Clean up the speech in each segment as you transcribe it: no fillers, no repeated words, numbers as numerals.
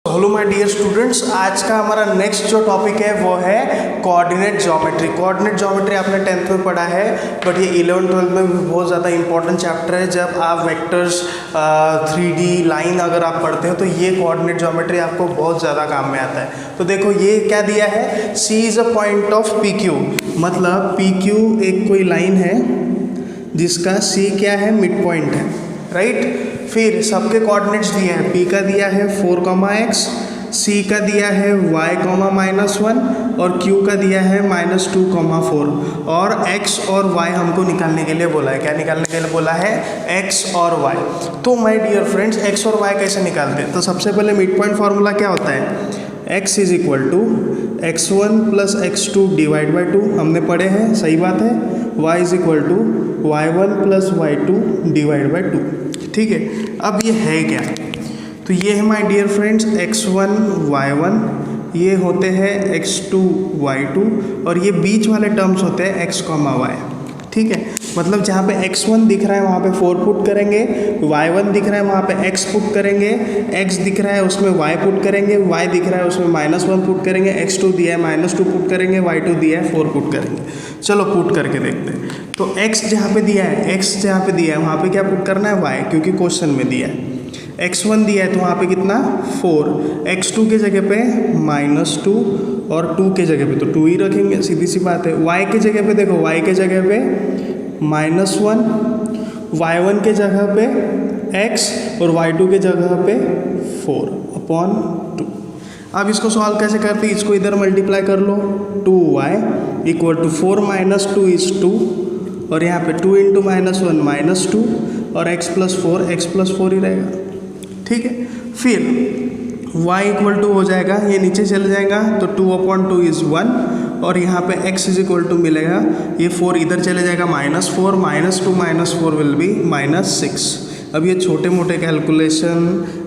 Hello my dear students, आज का हमारा नेक्स्ट जो टॉपिक है वो है कोऑर्डिनेट ज्योमेट्री। कोऑर्डिनेट ज्योमेट्री आपने 10th में पढ़ा है, बट ये 11th-12th में भी बहुत ज़्यादा इंपॉर्टेंट चैप्टर है। जब आप वेक्टर्स 3D लाइन अगर आप पढ़ते हो तो ये कोऑर्डिनेट ज्योमेट्री आपको बहुत ज़्यादा काम में आता है। तो देखो ये क्या दिया है, C is a point of PQ, मतलब PQ एक कोई लाइन है जिसका C क्या है, मिड पॉइंट है, राइट। फिर सबके कोऑर्डिनेट्स दिए हैं, P का दिया है 4,x, C का दिया है y, -1 और Q का दिया है -2,4 और x और y हमको निकालने के लिए बोला है। क्या निकालने के लिए बोला है? x और y। तो माय डियर फ्रेंड्स, x और y कैसे निकालते हैं? तो सबसे पहले मिड पॉइंट फार्मूला क्या होता है? x is equal to x1 plus x2 divide by 2, हमने पढ़े हैं, सही बात है। y is equal to y1 plus y2 divide by 2, ठीक है। अब ये है क्या? तो ये है my dear friends x1 y1, ये होते हैं x2 y2 और ये बीच वाले टर्म्स होते हैं x, y, ठीक है। मतलब जहाँ पे x1 दिख रहा है वहाँ पे 4 पुट करेंगे, y1 दिख रहा है वहाँ पे x पुट करेंगे, x दिख रहा है उसमें y पुट करेंगे, y दिख रहा है उसमें -1 पुट करेंगे, x2 दिया है -2 पुट करेंगे, y2 दिया है 4 पुट करेंगे। चलो पुट करके देखते हैं। तो x जहाँ पे दिया है, x जहाँ पे दिया है वहाँ पे क्या पुट करना है? y, क्योंकि क्वेश्चन में दिया है। x1 दिया है तो वहाँ पे कितना? 4, x2 के जगह पे -2 और 2 के जगह पे तो 2 ही रखेंगे, सीधी सी बात है। y के जगह पे देखो, y के जगह पे -1, y1 के जगह पे x और y2 के जगह पे 4/2। अब इसको सॉल्व कैसे करते हैं? इसको इधर मल्टीप्लाई कर लो, 2y इक्वल टू 4 - 2 इज 2 और यहाँ पे 2 × -1 -2 और x + 4 ही रहेगा, ठीक है। फिर y इक्वल टू हो जाएगा, ये नीचे चले जाएगा तो 2/2 इज़ 1 और यहाँ पे x इज इक्वल टू मिलेगा, ये 4 इधर चले जाएगा, -4 -2 -4 विल बी -6। अब ये छोटे मोटे कैलकुलेशन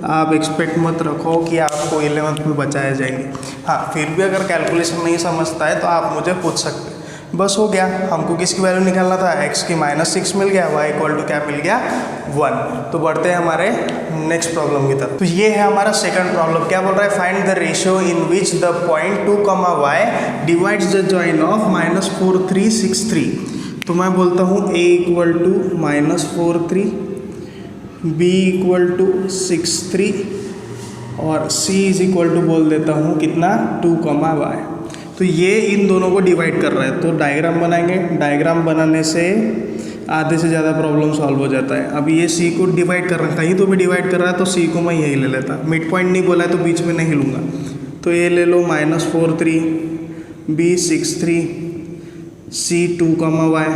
आप एक्सपेक्ट मत रखो कि आपको 11th में बचाए जाएंगे। हाँ, फिर भी अगर कैलकुलेशन नहीं समझता है तो आप मुझे पूछ सकते हैं। बस हो गया, हमको किसकी वैल्यू निकालना था? x की -6 मिल गया, y इक्वल टू क्या मिल गया? 1। तो बढ़ते हैं हमारे नेक्स्ट प्रॉब्लम की तरफ। तो ये है हमारा सेकंड प्रॉब्लम। क्या बोल रहा है? Find the ratio in which the point 2, y divides the join of -4, 3, 6, 3। तो मैं बोलता हूँ a equal to -4, 3, b equal to 6, 3 और c इज इक्वल टू बोल देता हूँ कितना? 2, y। तो ये इन दोनों को डिवाइड कर रहा है, तो डायग्राम बनाएंगे। डायग्राम बनाने से आधे से ज़्यादा प्रॉब्लम सॉल्व हो जाता है। अब ये c को डिवाइड कर रहा है, कहीं तो भी डिवाइड कर रहा है, तो c को मैं यही ले लेता। मिड पॉइंट नहीं बोला है तो बीच में नहीं लूँगा, तो ये ले लो -4, 3, b 6, 3, c 2, y।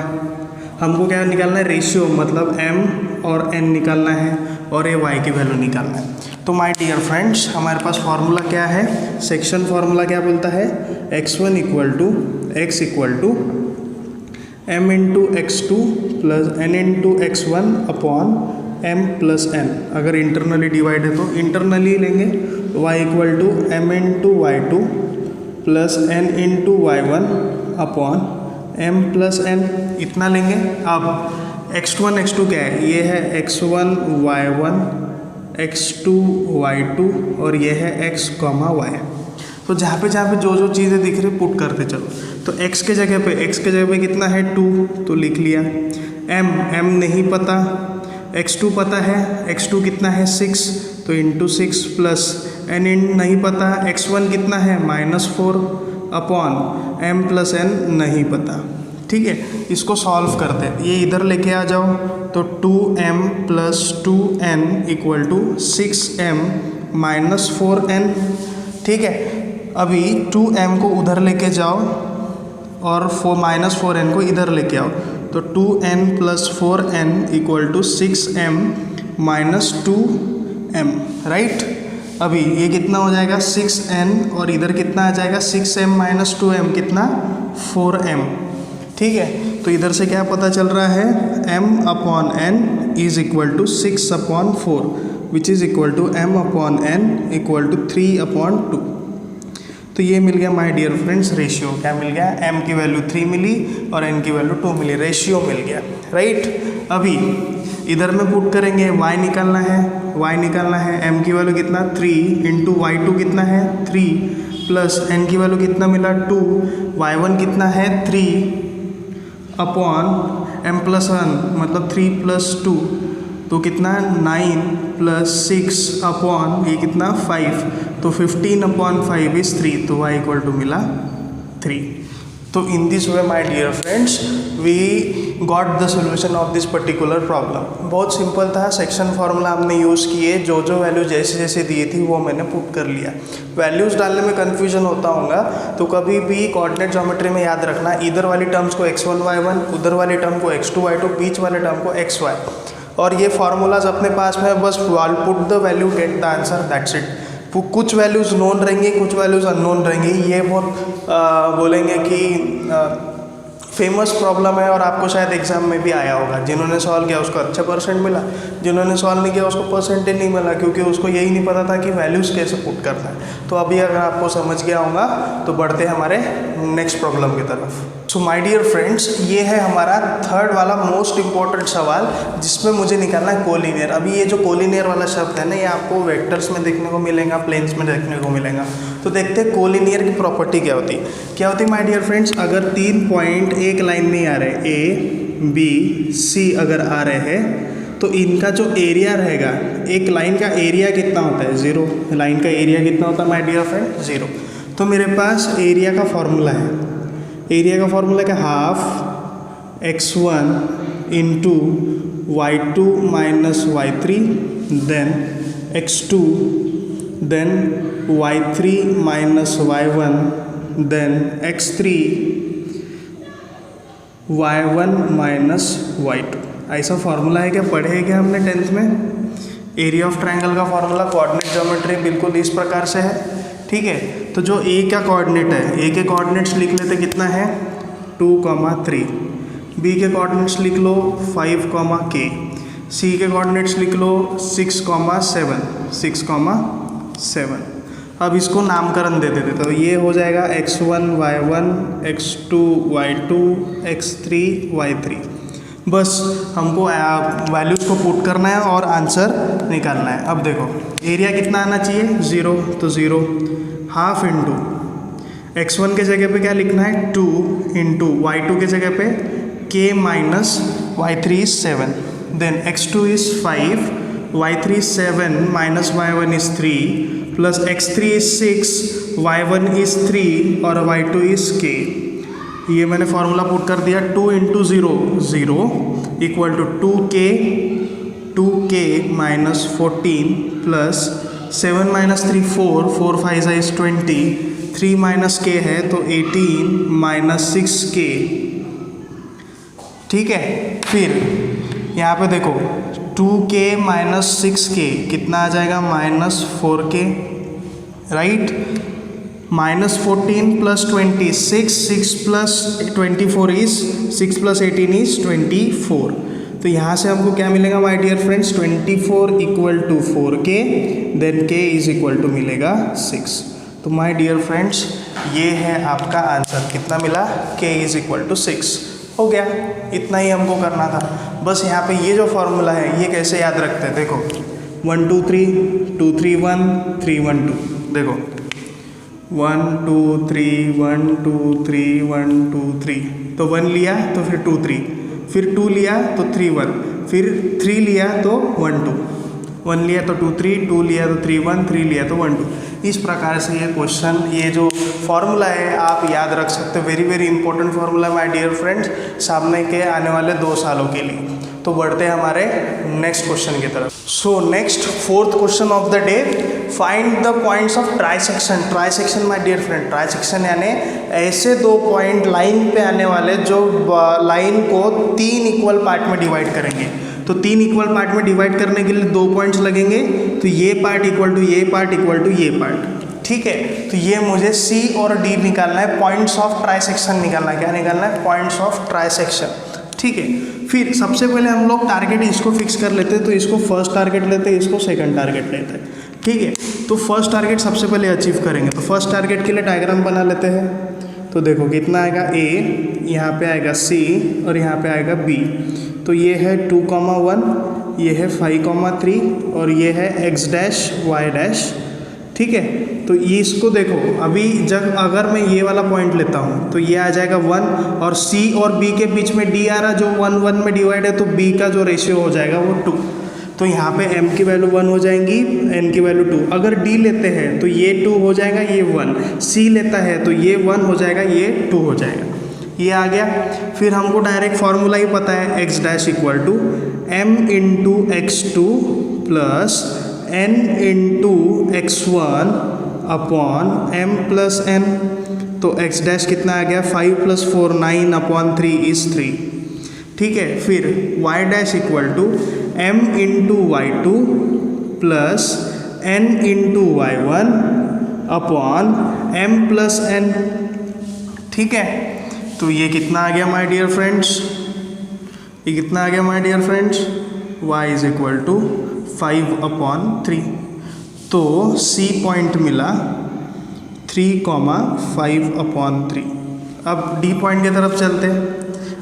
हमको क्या निकालना है? रेशियो, मतलब m और n निकालना है और ये y की वैल्यू निकालना है। तो माय डियर फ्रेंड्स, हमारे पास फार्मूला क्या है? सेक्शन फार्मूला क्या बोलता है? x1 equal to x equal to m × x2 plus n × x1 upon m plus n। अगर इंटरनली डिवाइड है तो इंटरनली लेंगे, y equal to m × y2 plus n × y1 upon m plus n, इतना लेंगे। अब x1 x2 क्या है? ये है x1 y1, x2 y2 और ये है x, y। तो जहाँ पे जो चीज़ें दिख रही पुट करते चलो। तो x के जगह पे कितना है? 2, तो लिख लिया। m नहीं पता, x2 पता है, x2 कितना है? 6, तो इंटू 6 प्लस n नहीं पता, x1 कितना है? -4 अपॉन m प्लस n नहीं पता, ठीक है। इसको सॉल्व करते हैं, ये इधर लेके आ जाओ, तो 2m plus 2n equal to 6m -4n, ठीक है। अभी 2m को उधर लेके जाओ और -4n को इधर लेके आओ, तो 2n plus 4n equal to 6m -2m, right. अभी ये कितना हो जाएगा? 6n और इधर कितना आ जाएगा? 6m -2m कितना? 4m, ठीक है। तो इधर से क्या पता चल रहा है? m/n is equal to 6/4 which is equal to m/n equal to 3/2। तो ये मिल गया माय डियर फ्रेंड्स रेशियो। क्या मिल गया? m की वैल्यू 3 मिली और n की वैल्यू 2 मिली, रेशियो मिल गया, राइट। अभी इधर में पुट करेंगे, y निकालना है, m की वैल्यू कितना 3 इंटू y2 कितना है 3 प्लस n की वैल्यू कितना मिला 2, y1 कितना है 3 अपॉन m प्लस 1 मतलब 3 प्लस 2 तो कितना 9 प्लस 6 अपॉन ये कितना 5 तो 15 अपॉन 5 इज 3 तो y इक्वल टू मिला 3। तो in this way my dear friends we got the solution of this particular problem. बहुत सिंपल था, सेक्शन फार्मूला हमने यूज़ किए, जो वैल्यू जैसे जैसे दिए थी वो मैंने पुट कर लिया। वैल्यूज़ डालने में कन्फ्यूजन होता होगा तो कभी भी कोऑर्डिनेट ज्योमेट्री में याद रखना, इधर वाली टर्म्स को x1 y1, उधर वाली टर्म को x2 y2, बीच वाले टर्म को xy, और ये फार्मूलाज अपने पास में बस put the value get the answer, that's it. कुछ वैल्यूज़ नोन रहेंगी, कुछ वैल्यूज़ अननोन रहेंगी। ये बहुत बोलेंगे कि फेमस प्रॉब्लम है और आपको शायद एग्जाम में भी आया होगा। जिन्होंने सॉल्व किया उसको अच्छा परसेंट मिला, जिन्होंने सॉल्व नहीं किया उसको परसेंटेज नहीं मिला, क्योंकि उसको यही नहीं पता था कि वैल्यूज़ कैसे पुट करना है। तो अभी अगर आपको समझ गया होगा तो बढ़ते हैं हमारे नेक्स्ट प्रॉब्लम की तरफ। सो माय डियर फ्रेंड्स, ये है हमारा थर्ड वाला मोस्ट इंपॉर्टेंट सवाल जिसमें मुझे निकालना है कोलिनियर। अभी ये जो कोलिनियर वाला शब्द है ना, ये आपको वेक्टर्स में देखने को मिलेगा, प्लेन्स में देखने को मिलेगा। तो देखते हैं कोलिनियर की प्रॉपर्टी क्या होती है माय डियर फ्रेंड्स। अगर 3 पॉइंट एक लाइन में आ रहे A B C अगर आ रहे हैं तो इनका जो एरिया रहेगा, एक लाइन का एरिया कितना होता है 0, लाइन का एरिया कितना होता है माय डियर फ्रेंड 0। तो मेरे पास एरिया का फॉर्मूला है, एरिया का फॉर्मूला क्या, half x1 into y2 minus y3 then x2 then y3 minus y1 then x3 y1 minus y2। ऐसा फार्मूला है क्या, पढ़े है क्या हमने 10th में। एरिया ऑफ ट्रायंगल का फार्मूला कोऑर्डिनेट ज्योमेट्री बिल्कुल इस प्रकार से है, ठीक है। तो जो ए का कोऑर्डिनेट है, ए के कोऑर्डिनेट्स लिख लेते कितना है 2, 3, बी के कोऑर्डिनेट्स लिख लो 5, k, सी के कोऑर्डिनेट्स लिख लो 6, 7। अब इसको नामकरण दे देते तो ये हो जाएगा x1 y1 x2 y2 x3 y3। बस हमको वैल्यूज़ को पुट करना है और आंसर निकालना है। अब देखो एरिया कितना आना चाहिए 0, तो 0 हाफ इंटू x1 के जगह पे क्या लिखना है 2 इंटू y2 के जगह पे k minus y3 is 7 then x2 is 5 y3 is 7 minus y1 is 3 plus x3 is 6 y1 is 3 और y2 इज k। ये मैंने फॉर्मूला पुट कर दिया 2 into 0 0 equal to 2k minus 14 plus 7 minus 3 4 5 is 20 3 minus k है तो 18 minus 6k, ठीक है। फिर यहाँ पे देखो 2k माइनस 6k कितना आ जाएगा minus 4k, right. Minus 14 plus 26 6 plus 24 is 6 plus 18 is 24। तो यहाँ से हमको क्या मिलेगा my dear friends 24 equal to 4k then k is equal to मिलेगा 6। तो माय डियर फ्रेंड्स ये है आपका आंसर, कितना मिला k इज इक्वल टू 6। हो गया, इतना ही हमको करना था। बस यहाँ पे ये जो फॉर्मूला है ये कैसे याद रखते हैं, देखो 1 2 3 2 3 1 3 1 2, देखो 1 2 3 1 2 3 1 2 3, तो 1 लिया तो फिर 2 3, फिर 2 लिया तो 3 1, फिर 3 लिया तो 1 2, 1 लिया तो 2 3, 2 लिया तो 3 1, 3 लिया तो 1 2। इस प्रकार से ये क्वेश्चन, ये जो फॉर्मूला है आप याद रख सकते हो। Very very important formula my dear friends, सामने के आने वाले 2 सालों के लिए। तो बढ़ते हैं हमारे नेक्स्ट क्वेश्चन की तरफ। So next 4th question of the day, find the points of trisection. Trisection my dear friend, trisection यानी ऐसे 2 पॉइंट लाइन पे आने वाले जो लाइन को 3 इक्वल पार्ट में डिवाइड करेंगे। तो 3 इक्वल पार्ट में डिवाइड करने के लिए 2 पॉइंट्स लगेंगे, तो ये पार्ट इक्वल टू ये पार्ट इक्वल टू ये पार्ट, ठीक है। तो ये मुझे C और D निकालना है, पॉइंट्स ऑफ ट्राइसेक्शन निकालना है। क्या निकालना है, पॉइंट्स ऑफ ट्राइसेक्शन, ठीक है। फिर सबसे पहले हम लोग टारगेट इसको फिक्स कर लेते हैं, तो इसको फर्स्ट टारगेट लेते हैं, इसको सेकंड टारगेट लेते हैं, ठीक है। तो फर्स्ट टारगेट सबसे पहले अचीव करेंगे, तो फर्स्ट टारगेट के लिए डायग्राम बना लेते हैं। तो देखो कितना आएगा A, यहाँ पे आएगा C और यहाँ पे आएगा B। तो तो ये है 2,1, ये है 5,3 और ये है x डैश y डैश। ठीक है, तो ये इसको देखो, अभी जब अगर मैं ये वाला पॉइंट लेता हूँ तो ये आ जाएगा 1 और c और b के बीच में d आ रहा जो 1 1 में डिवाइड है, तो b का जो रेशियो हो जाएगा वो 2। तो यहाँ पे m की वैल्यू 1 हो जाएंगी, n की वैल्यू 2। अगर d लेते हैं तो ये 2 हो जाएगा, ये 1। c लेता है तो ये 1 हो जाएगा, ये 2 हो जाएगा। ये आ गया। फिर हमको डायरेक्ट फार्मूला ही पता है, x dash equal to m into x2 plus n into x1 upon m plus n। तो x डैश कितना आ गया, 5 + 4 9 अपॉन 3 इज 3। ठीक है, फिर y dash equal to m into y2 plus n into y1 upon m plus n। ठीक है, तो ये कितना आ गया माय डियर फ्रेंड्स, ये कितना आ गया my dear friends, y is equal to 5/3। तो C पॉइंट मिला 3,5/3। अब D पॉइंट की तरफ चलते हैं।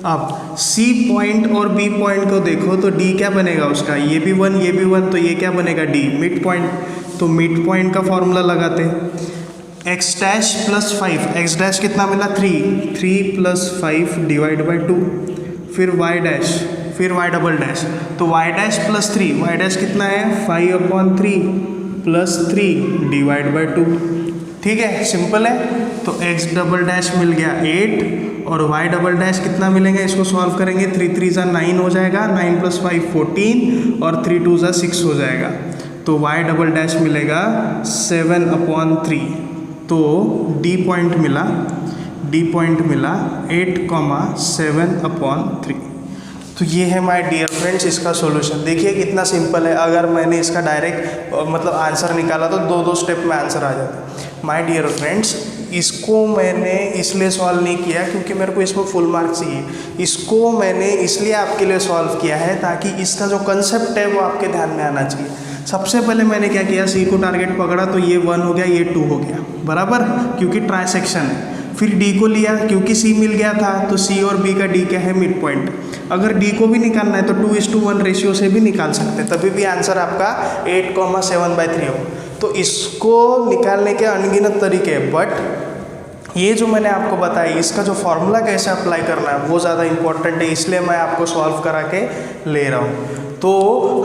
अब C पॉइंट और B पॉइंट को देखो तो D क्या बनेगा उसका, ये भी 1 ये भी 1, तो ये क्या बनेगा D मिड पॉइंट। तो मिड पॉइंट का फॉर्मूला लगाते हैं, x dash plus 5, x dash कितना मिला 3 + 5 डिवाइड बाई 2। फिर y डैश, फिर y डबल डैश, तो y dash plus 3, y dash कितना है 5/3 प्लस 3 डिवाइड बाई 2। ठीक है, सिंपल है। तो x डबल डैश मिल गया 8 और y डबल डैश कितना मिलेंगे, इसको सॉल्व करेंगे 3 3 = 9 हो जाएगा, 9 + 5 14 और 3 2 = 6 हो जाएगा। तो y डबल डैश मिलेगा 7/3। तो D पॉइंट मिला 8,7/3। तो ये है माय डियर फ्रेंड्स इसका सॉल्यूशन। देखिए कितना सिंपल है, अगर मैंने इसका डायरेक्ट मतलब आंसर निकाला तो 2 स्टेप में आंसर आ जाता। माय डियर फ्रेंड्स, इसको मैंने इसलिए सॉल्व नहीं किया क्योंकि मेरे को इसमें फुल मार्क चाहिए। इसको मैंने इसलिए आपके लिए सॉल्व किया है ताकि इसका जो कंसेप्ट है वो आपके ध्यान में आना चाहिए। सबसे पहले मैंने क्या किया, C को टारगेट पकड़ा तो ये 1 हो गया, ये 2 हो गया, बराबर, क्योंकि ट्राइसेक्शन है। फिर D को लिया क्योंकि C मिल गया था, तो C और B का D क्या है मिड पॉइंट। अगर D को भी निकालना है तो 2:1 रेशियो से भी निकाल सकते हैं, तभी भी आंसर आपका 8,7/3 हो। तो इसको निकालने के अनगिनत तरीके हैं, बट ये जो मैंने आपको बताया इसका जो फॉर्मूला कैसे अप्लाई करना है वो ज़्यादा इंपॉर्टेंट है, इसलिए मैं आपको सॉल्व करा के ले रहा हूँ। तो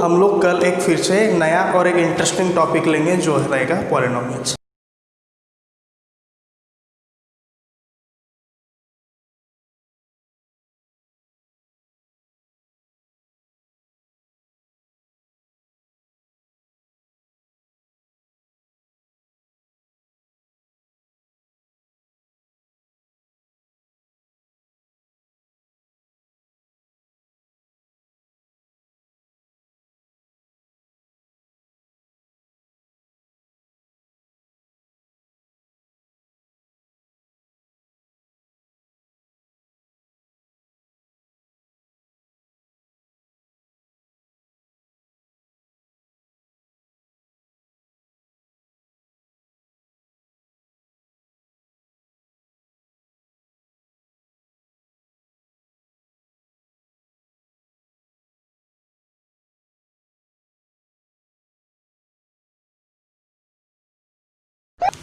हम लोग कल एक फिर से नया और एक इंटरेस्टिंग टॉपिक लेंगे जो रहेगा polynomials.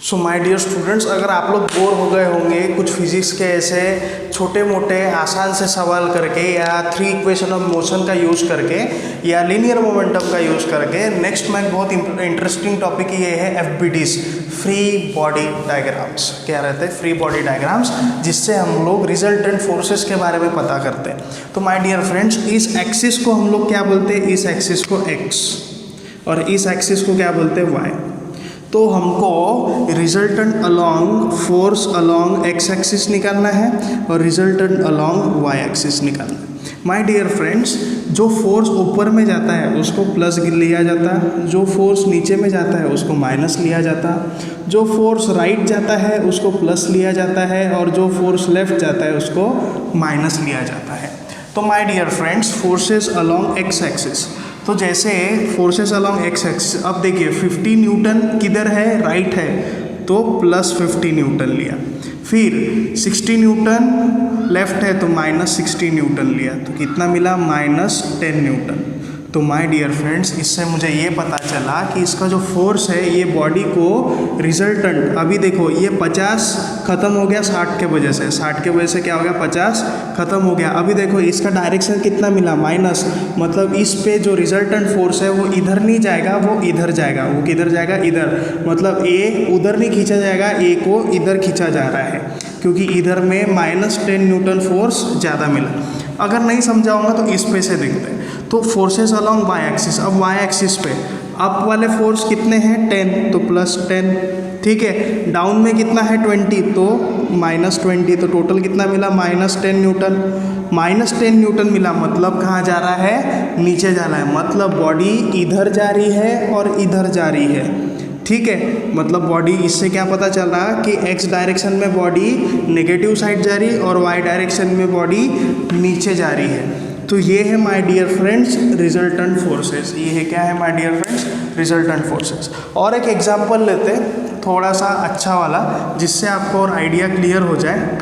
So my dear students, अगर आप लोग बोर हो गए होंगे कुछ फिजिक्स के ऐसे छोटे मोटे आसान से सवाल करके या 3 इक्वेशन ऑफ मोशन का यूज़ करके या लीनियर मोमेंटम का यूज़ करके, नेक्स्ट में बहुत इंटरेस्टिंग टॉपिक ये है FBDs, फ्री बॉडी डायग्राम्स। क्या रहते हैं फ्री बॉडी डायग्राम्स, जिससे हम लोग रिजल्टेंट फोर्सेस के बारे में पता करते हैं। तो माय डियर फ्रेंड्स, इस एक्सिस को हम लोग क्या बोलते हैं, इस एक्सिस को x और इस एक्सिस को क्या बोलते हैं y। तो हमको resultant along force along x axis निकालना है और रिजल्टेंट अलोंग y एक्सिस निकालना है। माय डियर फ्रेंड्स, जो फोर्स ऊपर में जाता है उसको प्लस लिया जाता है, जो फोर्स नीचे में जाता है उसको माइनस लिया जाता है, जो फोर्स राइट जाता है उसको प्लस लिया जाता है और जो फोर्स लेफ्ट जाता है उसको माइनस लिया जाता है। तो my dear friends, forces along x axis, तो जैसे फोर्सेस अलोंग x एक्सिस, अब देखिए 50 न्यूटन किधर है, राइट है, तो प्लस 50 न्यूटन लिया। फिर 60 न्यूटन लेफ्ट है तो -60 न्यूटन लिया, तो कितना मिला -10 न्यूटन। तो माय डियर फ्रेंड्स, इससे मुझे ये पता चला कि इसका जो फोर्स है ये बॉडी को रिजल्टेंट, अभी देखो ये 50 ख़त्म हो गया 60 के वजह से, 60 के वजह से क्या हो गया 50 ख़त्म हो गया। अभी देखो इसका डायरेक्शन कितना मिला माइनस, मतलब इस पे जो रिजल्टेंट फोर्स है वो इधर नहीं जाएगा, वो इधर जाएगा। वो किधर जाएगा? इधर, मतलब ए उधर नहीं खींचा जाएगा, ए को इधर खींचा जा रहा है, क्योंकि इधर में -10 न्यूटन फोर्स ज़्यादा मिला। अगर नहीं समझाऊंगा तो इस पे से देखते हैं। तो फोर्सेस अलोंग वाई एक्सिस, अब वाई एक्सिस पे अप वाले फोर्स कितने हैं 10, तो +10, ठीक है। डाउन में कितना है 20, तो -20, तो टोटल कितना मिला -10 न्यूटन। -10 न्यूटन मिला, मतलब कहाँ जा रहा है? नीचे जा रहा है, मतलब बॉडी इधर जा रही है और इधर जा रही है, ठीक है। मतलब बॉडी, इससे क्या पता चल रहा कि x डायरेक्शन में बॉडी नेगेटिव साइड जा रही और y डायरेक्शन में बॉडी नीचे जा रही है। तो ये है my dear friends resultant forces. ये है क्या है my dear friends? Resultant forces. और एक एग्जांपल लेते हैं थोड़ा सा अच्छा वाला, जिससे आपको और आइडिया क्लियर हो जाए,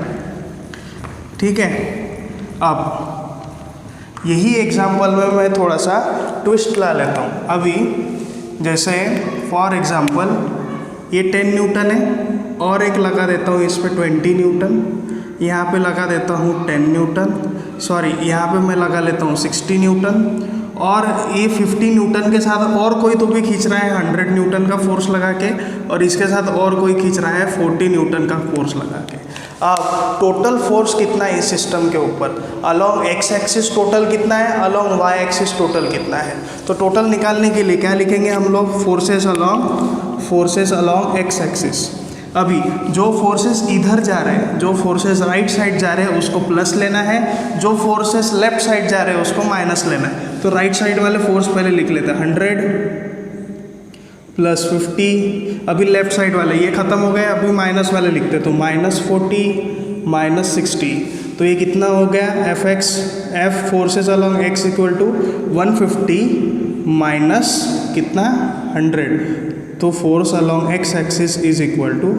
ठीक है। अब यही एग्जांपल में मैं थोड़ा सा ट्विस्ट ला लेता हूँ। अभी जैसे फॉर एग्जांपल ये 10 न्यूटन है और एक लगा देता हूँ इस पे 20 न्यूटन, यहाँ पे लगा देता हूँ 10 न्यूटन, सॉरी यहाँ पे मैं लगा लेता हूँ 60 न्यूटन, और ये 50 न्यूटन के साथ और कोई तो भी खींच रहा है 100 न्यूटन का फोर्स लगा के, और इसके साथ और कोई खींच रहा है 40 न्यूटन का फोर्स लगा के। अब टोटल फोर्स कितना है इस सिस्टम के ऊपर? अलोंग एक्स एक्सिस टोटल कितना है, अलोंग वाई एक्सिस टोटल कितना है? तो टोटल निकालने के लिए क्या लिखेंगे हम लोग? Forces along x axis. अभी जो फोर्सेस इधर जा रहे हैं, जो फोर्सेस राइट साइड जा रहे हैं उसको प्लस लेना है, जो फोर्सेस लेफ्ट साइड जा रहे हैं उसको माइनस लेना है। तो राइट साइड वाले फोर्स पहले लिख लेते हैं 100 + 50। अभी लेफ्ट साइड वाले ये खत्म हो गए, अभी माइनस वाले लिखते हैं, तो -40 - 60, तो ये कितना हो गया? F forces along x = 150 minus कितना 100, तो force along x axis =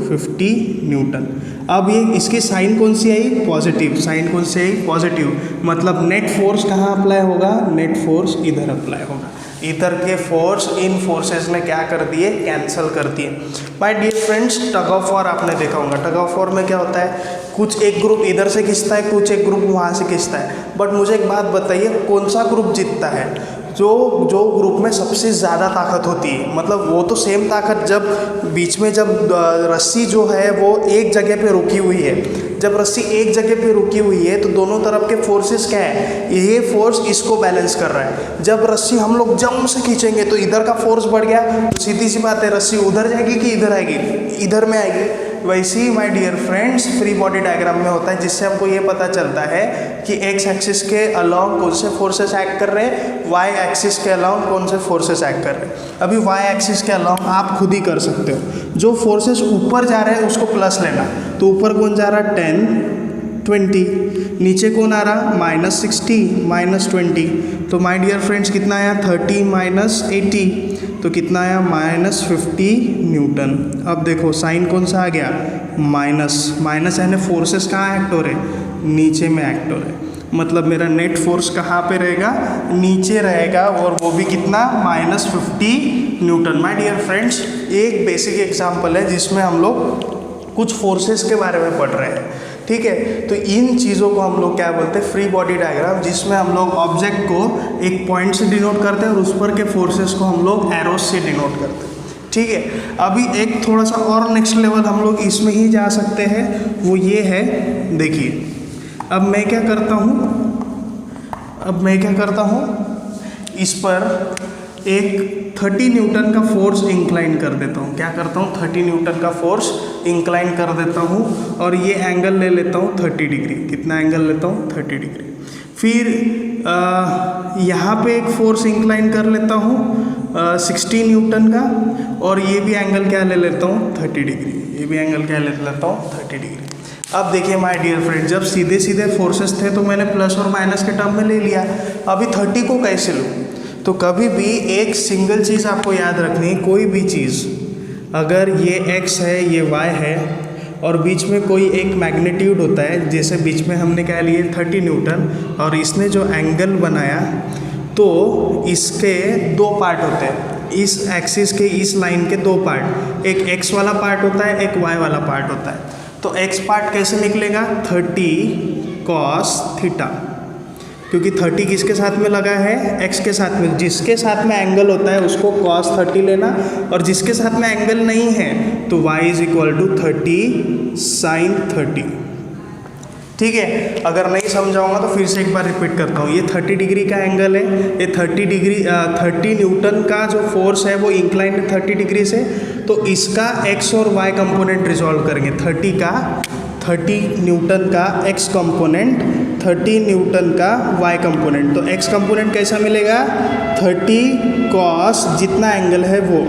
50 Newton. अब ये इसकी साइन कौन सी आई? पॉजिटिव। साइन कौन सी आई? पॉजिटिव। मतलब नेट फोर्स कहाँ अप्लाई होगा? नेट फोर्स इधर अप्लाई होगा। इधर के फोर्स इन फोर्सेस ने क्या कर दिए? कैंसिल कर दिए। My dear friends, tug of war आपने देखा होगा। टग ऑफ वॉर में क्या होता है? कुछ एक ग्रुप इधर से खींचता है, कुछ एक ग्रुप वहाँ से खींचता है। बट मुझे एक बात बताइए, कौन सा ग्रुप जीतता है? जो ग्रुप में सबसे ज़्यादा ताकत होती है। मतलब वो तो सेम ताकत, जब बीच में जब रस्सी जो है वो एक जगह पे रुकी हुई है, जब रस्सी एक जगह पे रुकी हुई है तो दोनों तरफ के फोर्सेस क्या है? ये फोर्स इसको बैलेंस कर रहा है। जब रस्सी हम लोग जम से खींचेंगे तो इधर का फोर्स बढ़ गया, तो सीधी सी बात है रस्सी उधर जाएगी कि इधर आएगी? इधर में आएगी। वैसे ही my dear friends free body diagram में होता है, जिससे हमको ये पता चलता है कि एक्स एक्सिस के अलोंग कौन से फोर्सेस एक्ट कर रहे हैं, वाई एक्सिस के अलोंग कौन से फोर्सेस एक्ट कर रहे हैं। अभी वाई एक्सिस के अलोंग आप खुद ही कर सकते हो। जो फोर्सेस ऊपर जा रहे हैं उसको प्लस लेना, तो ऊपर कौन जा रहा है? 10 20, नीचे कौन आ रहा? -60 - 20, तो माय डियर फ्रेंड्स कितना आया? 30 - 80, तो कितना आया? -50 न्यूटन। अब देखो साइन कौन सा आ गया? माइनस यानी फोर्सेस कहाँ एक्ट हो रहे? नीचे में एक्ट हो रहे। मतलब मेरा नेट फोर्स कहाँ पे रहेगा? नीचे रहेगा, और वो भी कितना? -50 न्यूटन। माय डियर फ्रेंड्स, एक बेसिक एग्जांपल है जिसमें हम लोग कुछ फोर्सेस के बारे में पढ़ रहे हैं, ठीक है। तो इन चीज़ों को हम लोग क्या बोलते हैं? फ्री बॉडी डायग्राम, जिसमें हम लोग ऑब्जेक्ट को एक पॉइंट से डिनोट करते हैं और उस पर के फोर्सेस को हम लोग एरोस से डिनोट करते हैं, ठीक है। अभी एक थोड़ा सा और नेक्स्ट लेवल हम लोग इसमें ही जा सकते हैं, वो ये है, देखिए अब मैं क्या करता हूँ, इस पर एक 30 न्यूटन का फोर्स इंक्लाइन कर देता हूँ। क्या करता हूँ? 30 न्यूटन का फोर्स इंक्लाइन कर देता हूँ, और ये एंगल ले लेता हूँ 30 डिग्री। कितना एंगल लेता हूँ? 30 डिग्री। फिर यहाँ पे एक फोर्स इंक्लाइन कर लेता हूँ 60 न्यूटन का, और ये भी एंगल क्या ले लेता हूँ? 30 डिग्री। ये भी एंगल क्या ले लेता हूँ? 30 डिग्री। अब देखिए माय डियर फ्रेंड, जब सीधे सीधे फोर्सेस थे तो मैंने प्लस और माइनस के टर्म में ले लिया। अभी 30 को कैसे लूँ? तो कभी भी एक सिंगल चीज़ आपको याद रखनी है, कोई भी चीज़, अगर ये x है ये y है, और बीच में कोई एक मैग्नीट्यूड होता है, जैसे बीच में हमने क्या लिए 30 न्यूटन, और इसने जो एंगल बनाया तो इसके दो पार्ट होते हैं, इस एक्सिस के इस लाइन के दो पार्ट, एक x वाला पार्ट होता है, एक y वाला पार्ट होता है। तो x पार्ट कैसे निकलेगा 30 cos थीटा, क्योंकि 30 किसके साथ में लगा है x के साथ में, जिसके साथ में एंगल होता है उसको cos 30 लेना, और जिसके साथ में एंगल नहीं है तो y is equal to 30 sin 30। ठीक है, अगर नहीं समझाऊंगा तो फिर से एक बार रिपीट करता हूँ। ये 30 डिग्री का एंगल है, ये 30 न्यूटन का जो फोर्स है वो इंक्लाइन है 30 डिग्री से, तो इसका x और y कंपोनेंट रिजॉल्व करेंगे। 30 न्यूटन का x कंपोनेंट, 30 न्यूटन का y कंपोनेंट। तो x कंपोनेंट कैसा मिलेगा 30 cos जितना एंगल है वो,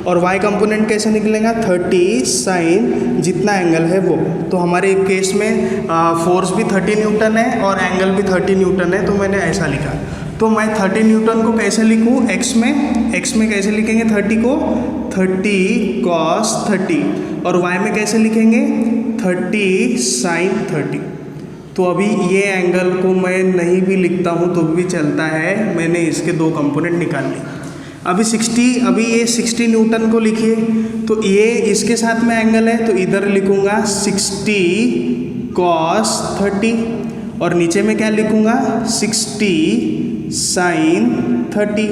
और y कंपोनेंट कैसे निकलेगा 30 sin जितना एंगल है वो। तो हमारे केस में फोर्स भी 30 न्यूटन है और एंगल भी 30 न्यूटन है, तो मैंने ऐसा लिखा। तो मैं 30 न्यूटन को कैसे लिखूँ x में कैसे लिखेंगे 30 को 30 cos 30, और y में कैसे लिखेंगे 30 sin 30। तो अभी ये एंगल को मैं नहीं भी लिखता हूँ तो भी चलता है, मैंने इसके दो कंपोनेंट निकाल लिए। अभी ये 60 न्यूटन को लिखिए, तो ये इसके साथ में एंगल है तो इधर लिखूँगा 60 cos 30, और नीचे में क्या लिखूँगा 60 sin 30,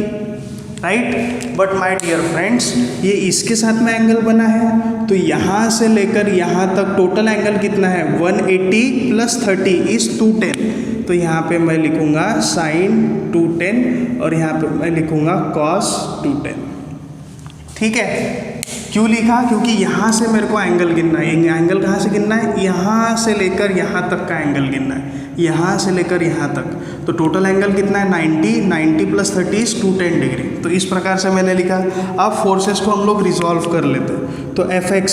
right. But my dear friends, ये इसके साथ में एंगल बना है, तो यहाँ से लेकर यहाँ तक टोटल एंगल कितना है 180 प्लस 30 इज 210। तो यहाँ पे मैं लिखूँगा sin 210 और यहाँ पे मैं लिखूँगा cos 210। ठीक है, क्यों लिखा, क्योंकि यहाँ से मेरे को एंगल गिनना है। एंगल कहाँ से गिनना है, यहाँ से लेकर यहाँ तक का एंगल गिनना है, यहाँ से लेकर यहाँ तक। तो टोटल एंगल कितना है 90 प्लस 30 210 डिग्री। तो इस प्रकार से मैंने लिखा। अब फोर्सेस को हम लोग रिजॉल्व कर लेते हैं। तो Fx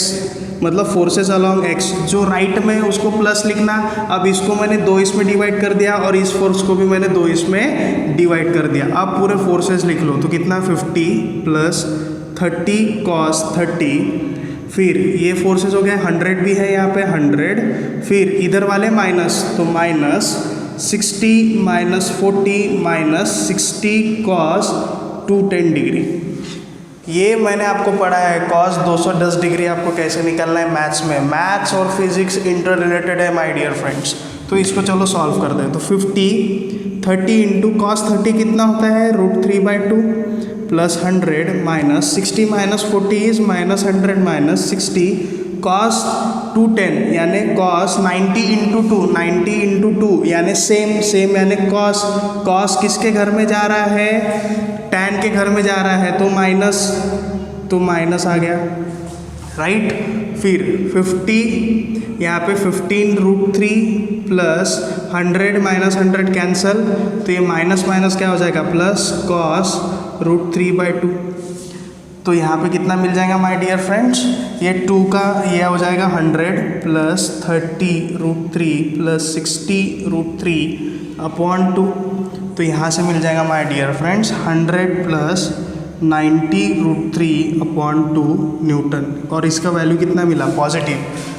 मतलब फोर्सेस अलॉन्ग x, जो राइट में उसको प्लस लिखना। अब इसको मैंने 2 इसमें डिवाइड कर दिया और इस फोर्स को भी मैंने 2 इसमें डिवाइड कर दिया। अब पूरे फोर्सेस लिख लो, तो कितना 50 प्लस 30 cos 30, फिर ये फोर्सेस हो गए 100 भी है यहाँ पे 100, फिर इधर वाले माइनस, तो minus 60 minus 40 minus 60 cos 210 degree. ये मैंने आपको पढ़ा है cos 210 डिग्री आपको कैसे निकालना है मैथ्स में। मैथ्स और फिजिक्स इंटर रिलेटेड है माय डियर फ्रेंड्स। तो इसको चलो सॉल्व कर दें। तो 30 इंटू cos 30 कितना होता है √3/2 plus 100 minus 60 minus 40 is minus 100 minus 60 cos 210 यानी cos 90 इंटू 2 यानी सेम यानी cos किसके घर में जा रहा है tan के घर में जा रहा है, तो माइनस आ गया, राइट। फिर 50 यहाँ पे 15 √3 प्लस 100 माइनस 100 कैंसल, तो ये माइनस माइनस क्या हो जाएगा प्लस cos √3/2। तो यहाँ पे कितना मिल जाएगा माय डियर फ्रेंड्स, ये 2 का ये हो जाएगा 100 प्लस 30 √3 प्लस 60 √3/2। तो यहाँ से मिल जाएगा my dear friends 100 plus 90 √3/2 newton. और इसका वैल्यू कितना मिला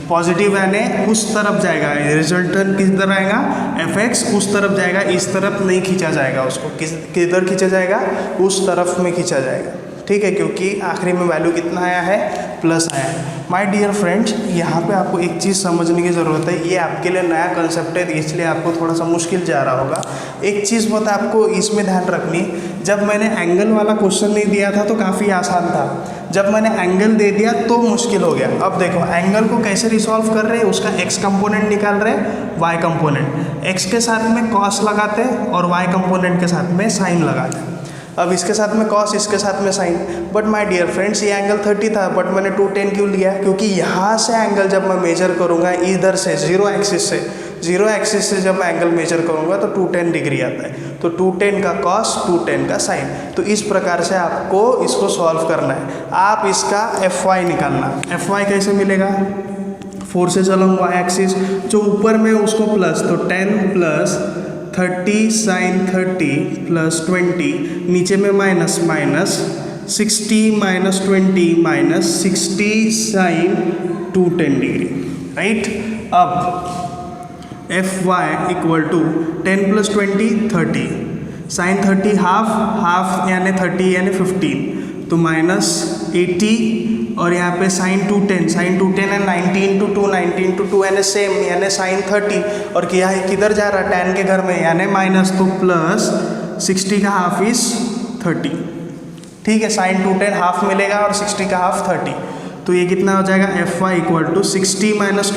पॉजिटिव यानी उस तरफ जाएगा, रिजल्टेंट किस तरफ आएगा Fx उस तरफ जाएगा, इस तरफ नहीं खींचा जाएगा उसको, किधर खींचा जाएगा उस तरफ में खींचा जाएगा, ठीक है, क्योंकि आखिरी में वैल्यू कितना आया है प्लस आया है। माय डियर फ्रेंड्स, यहाँ पे आपको एक चीज़ समझने की ज़रूरत है, ये आपके लिए नया कंसेप्ट है इसलिए आपको थोड़ा सा मुश्किल जा रहा होगा। एक चीज़ बता आपको इसमें ध्यान रखनी, जब मैंने एंगल वाला क्वेश्चन नहीं दिया था तो काफ़ी आसान था, जब मैंने एंगल दे दिया तो मुश्किल हो गया। अब देखो एंगल को कैसे रिसॉल्व कर रहे हैं, उसका x कंपोनेंट निकाल रहे हैं, y कंपोनेंट, x के साथ में cos लगाते हैं और y कंपोनेंट के साथ में sin लगाते हैं। अब इसके साथ में cos, इसके साथ में sin। But my dear friends, ये एंगल 30 था बट मैंने 210 क्यों लिया, क्योंकि यहाँ से एंगल जब मैं मेजर करूँगा इधर से जीरो एक्सिस से जब मैं एंगल मेजर करूँगा तो 210 डिग्री आता है। तो 210 का cos 210 का sin। तो इस प्रकार से आपको इसको सॉल्व करना है। आप इसका Fy निकालना, Fy कैसे मिलेगा, फोर्सेस अलोंग y एक्सिस, जो ऊपर में उसको प्लस, तो 10 प्लस 30 sin 30 प्लस 20, नीचे में माइनस 60 माइनस 20 माइनस 60 sin 210 डिग्री। राइट। अब F Y equal to 10 + 20 30, sine 30 half यानी 30 यानी 15, तो -80 और यहाँ पे साइन 210 है 90 × 2 90 × 2 यानी सेम यानी साइन 30, और क्या है किधर जा रहा है tan के घर में यानी माइनस, तो प्लस 60 का हाफ इज 30, ठीक है। साइन 210 हाफ मिलेगा और 60 का हाफ 30, तो ये कितना हो जाएगा F Y equal to 60 - 20 +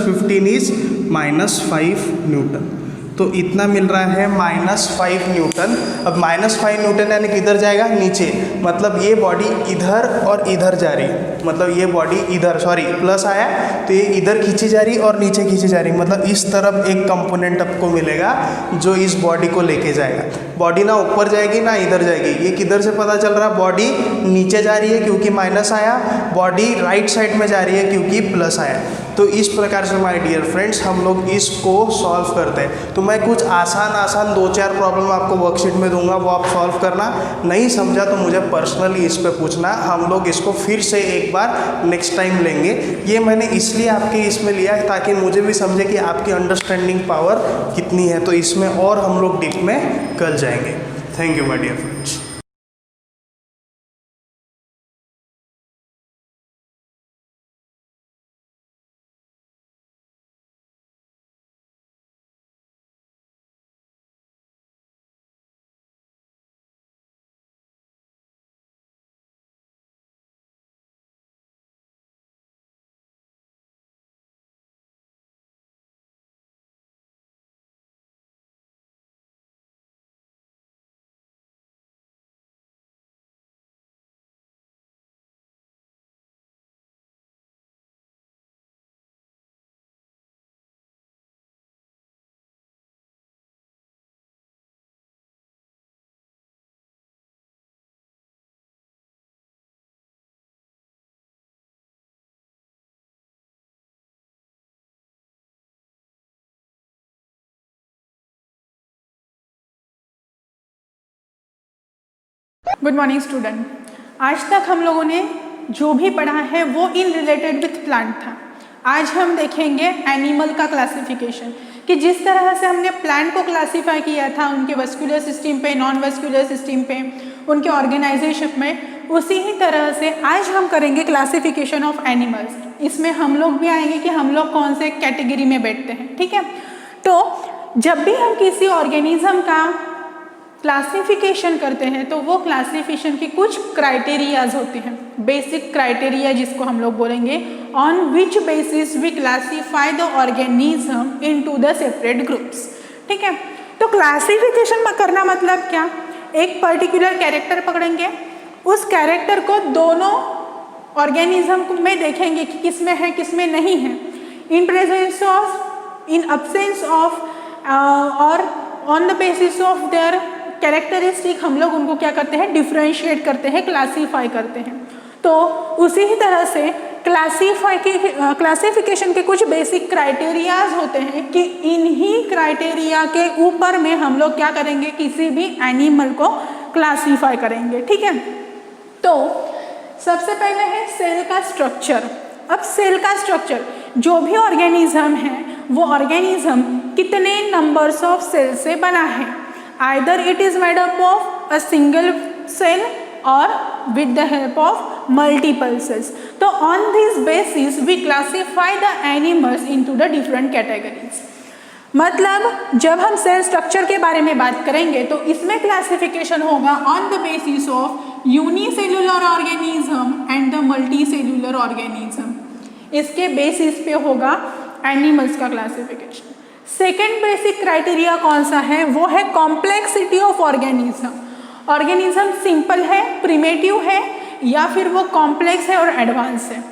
15 is -5 newton, तो इतना मिल रहा है -5 न्यूटन। अब -5 न्यूटन यानी किधर जाएगा नीचे, मतलब ये बॉडी इधर और इधर जा रही, मतलब ये बॉडी इधर प्लस आया तो ये इधर खींची जा रही और नीचे खींची जा रही, मतलब इस तरफ एक कंपोनेंट आपको मिलेगा जो इस बॉडी को लेके जाएगा। बॉडी ना ऊपर जाएगी ना इधर जाएगी, ये किधर से पता चल रहा है, बॉडी नीचे जा रही है क्योंकि माइनस आया, बॉडी राइट साइड में जा रही है क्योंकि प्लस आया। तो इस प्रकार से माय डियर फ्रेंड्स हम लोग इसको सॉल्व करते हैं। तो मैं कुछ आसान 2-4 प्रॉब्लम आपको वर्कशीट में दूंगा, वो आप सॉल्व करना, नहीं समझा तो मुझे पर्सनली इस पे पूछना, हम लोग इसको फिर से एक बार नेक्स्ट टाइम लेंगे। ये मैंने इसलिए आपके इसमें लिया है ताकि मुझे भी समझे कि आपकी अंडरस्टैंडिंग पावर कितनी है, तो इसमें और हम लोग डीप में कर जाएंगे। Thank you my dear friends. Good morning student. आज तक हम लोगों ने जो भी पढ़ा है वो इन रिलेटेड विथ प्लांट था। आज हम देखेंगे एनिमल का क्लासिफिकेशन, कि जिस तरह से हमने प्लांट को क्लासीफाई किया था उनके वस्कुलर सिस्टम पे, नॉन वस्कुलर सिस्टम पे, उनके ऑर्गेनाइजेशन में, उसी ही तरह से आज हम करेंगे क्लासिफिकेशन ऑफ एनिमल्स। इसमें हम लोग भी आएंगे कि हम लोग कौन से कैटेगरी में बैठते हैं, ठीक है। तो जब भी हम किसी ऑर्गेनिज्म का क्लासिफिकेशन करते हैं तो वो क्लासिफिकेशन की कुछ क्राइटेरियाज होते हैं, बेसिक क्राइटेरिया जिसको हम लोग बोलेंगे, on which basis we classify the organism into the separate groups, ठीक है। तो क्लासिफिकेशन में करना मतलब क्या, एक पर्टिकुलर कैरेक्टर पकड़ेंगे, उस कैरेक्टर को दोनों ऑर्गेनिज्म में देखेंगे कि किस में है किस में नहीं है, in presence of, in absence of, और on the basis of their characteristic हम लोग उनको क्या करते हैं, डिफ्रेंशिएट करते हैं, क्लासीफाई करते हैं। तो उसी ही तरह से क्लासिफिकेशन के कुछ बेसिक क्राइटेरियाज होते हैं कि इन्हीं क्राइटेरिया के ऊपर में हम लोग क्या करेंगे, किसी भी एनिमल को क्लासीफाई करेंगे, ठीक है। तो सबसे पहले है सेल का स्ट्रक्चर। अब सेल का स्ट्रक्चर, जो भी ऑर्गेनिज्म है वो ऑर्गेनिज्म कितने नंबर्स ऑफ सेल से बना है, either it is made up of a single cell और with the help of multiple cells. तो on this basis we classify the animals into the different categories. मतलब जब हम सेल स्ट्रक्चर के बारे में बात करेंगे तो इसमें क्लासिफिकेशन होगा on the basis of unicellular organism and the multicellular organism, इसके बेसिस पे होगा एनिमल्स का क्लासिफिकेशन। सेकेंड बेसिक क्राइटेरिया कौन सा है, वो है complexity of organism. Organism simple है, प्रिमेटिव है, या फिर वो कॉम्प्लेक्स है और एडवांस है।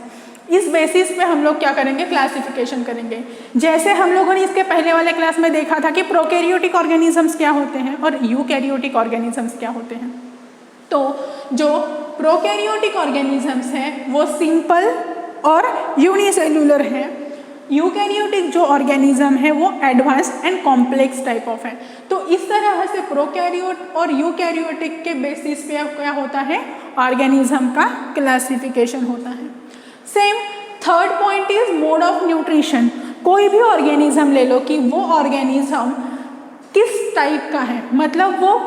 इस बेसिस पे हम लोग क्या करेंगे, क्लासिफिकेशन करेंगे। जैसे हम लोगों ने इसके पहले वाले क्लास में देखा था कि प्रोकैरियोटिक ऑर्गेनिजम्स क्या होते हैं और यूकैरियोटिक ऑर्गेनिजम्स क्या होते हैं। तो जो प्रोकैरियोटिक ऑर्गेनिजम्स हैं वो सिंपल और यूनिसेल्युलर हैं। यूकैरियोटिक जो ऑर्गेनिज्म है वो advance and complex type of है। तो इस तरह से प्रोकैरियोट और यूकैरियोटिक के बेसिस पे क्या होता है, ऑर्गेनिज्म का क्लासिफिकेशन होता है। Same third point is mode of nutrition. कोई भी ऑर्गेनिज्म ले लो कि वो ऑर्गेनिज्म किस टाइप का है, मतलब वो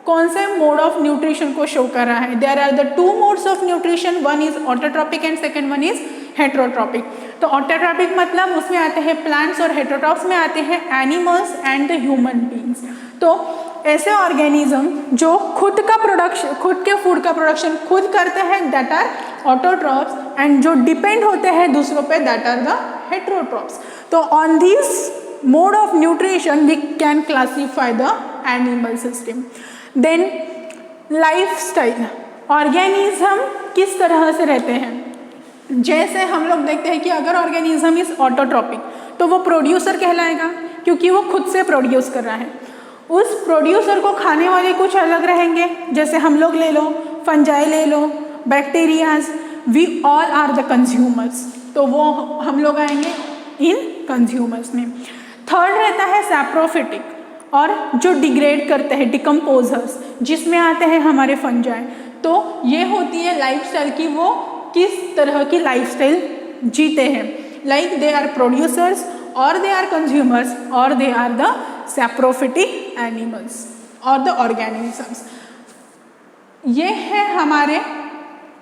कौन से मोड ऑफ न्यूट्रिशन को शो कर रहा है। There are the two modes of nutrition, one is autotrophic and second one is heterotrophic. तो ऑटोट्रॉपिक मतलब उसमें आते हैं प्लांट्स और हेटेरोट्रॉप्स में आते हैं animals and the human beings. तो ऐसे ऑर्गेनिज्म जो खुद का प्रोडक्शन, खुद के फूड का प्रोडक्शन खुद करते हैं, दैट आर ऑटोट्रॉप्स, एंड जो डिपेंड होते हैं दूसरों पे, दैट आर द हेटेरोट्रॉप्स। तो on this mode of nutrition we can classify the animal system. Then lifestyle, organism किस तरह से रहते हैं। जैसे हम लोग देखते हैं कि अगर ऑर्गेनिज्म इज ऑटोट्रॉपिक तो वो प्रोड्यूसर कहलाएगा, क्योंकि वो खुद से प्रोड्यूस कर रहा है। उस प्रोड्यूसर को खाने वाले कुछ अलग रहेंगे, जैसे हम लोग ले लो, फंजाई ले लो, bacterias, we all are the consumers, तो वो हम लोग आएंगे इन कंज्यूमर्स में। थर्ड रहता है सैप्रोफिटिक, और जो डिग्रेड करते हैं, डिकम्पोजर्स, जिसमें आते हैं हमारे फंजाई। तो ये होती है लाइफस्टाइल की वो किस तरह की लाइफस्टाइल जीते हैं, लाइक दे आर प्रोड्यूसर्स और दे आर कंज्यूमर्स और they are the saprophytic animals और द ऑर्गेनिजम्स। ये है हमारे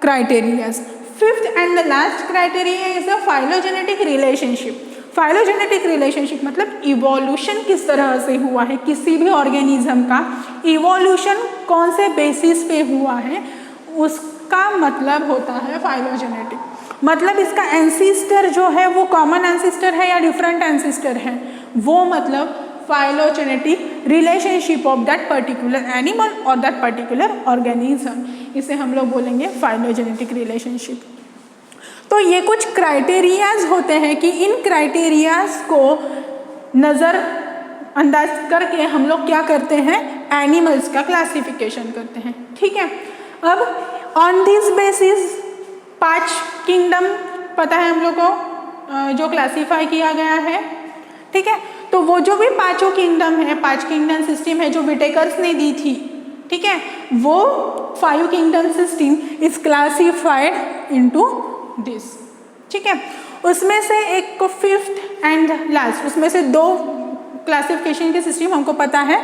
criterias. Fifth and the last criteria is the phylogenetic relationship. Phylogenetic relationship मतलब इवोल्यूशन किस तरह से हुआ है, किसी भी ऑर्गेनिज्म का इवोल्यूशन कौन से बेसिस पे हुआ है, उसका मतलब होता है फाइलोजेनेटिक। मतलब इसका एंसिस्टर जो है वो कॉमन एंसिस्टर है या डिफरेंट एंसिस्टर है, वो मतलब phylogenetic relationship of that particular animal और दैट पर्टिकुलर ऑर्गेनिज्म, इसे हम लोग बोलेंगे फाइलोजेनेटिक रिलेशनशिप। तो ये कुछ क्राइटेरियाज होते हैं कि इन क्राइटेरियाज को नज़र अंदाज करके हम लोग क्या करते हैं, एनिमल्स का क्लासिफिकेशन करते हैं। ठीक है, अब ऑन दिस बेसिस 5 किंगडम पता है हम लोग को जो क्लासीफाई किया गया है। ठीक है, तो वो जो भी 5 किंगडम है, 5 किंगडम सिस्टम है जो विटेकर्स ने दी थी, ठीक है, वो 5 kingdom system is classified into this. ठीक है, उसमें से एक को फिफ्थ एंड लास्ट, उसमें से 2 क्लासिफिकेशन के सिस्टम हमको पता है,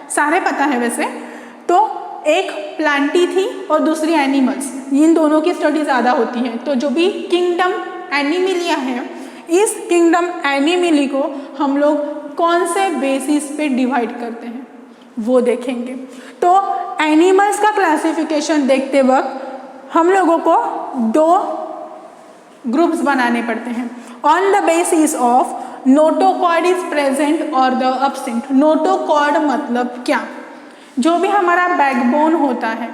सारे पता है वैसे। तो एक प्लांटी थी और दूसरी एनिमल्स, इन दोनों की स्टडी ज़्यादा होती है। तो जो भी किंगडम एनिमिलिया है, इस किंगडम एनिमिली को हम लोग कौन से बेसिस पे डिवाइड करते हैं वो देखेंगे। तो एनिमल्स का क्लासिफिकेशन देखते वक्त हम लोगों को 2 ग्रुप्स बनाने पड़ते हैं। On the basis of notochord is present और द अब्सेंट। नोटोकॉर्ड मतलब क्या, जो भी हमारा बैकबोन होता है,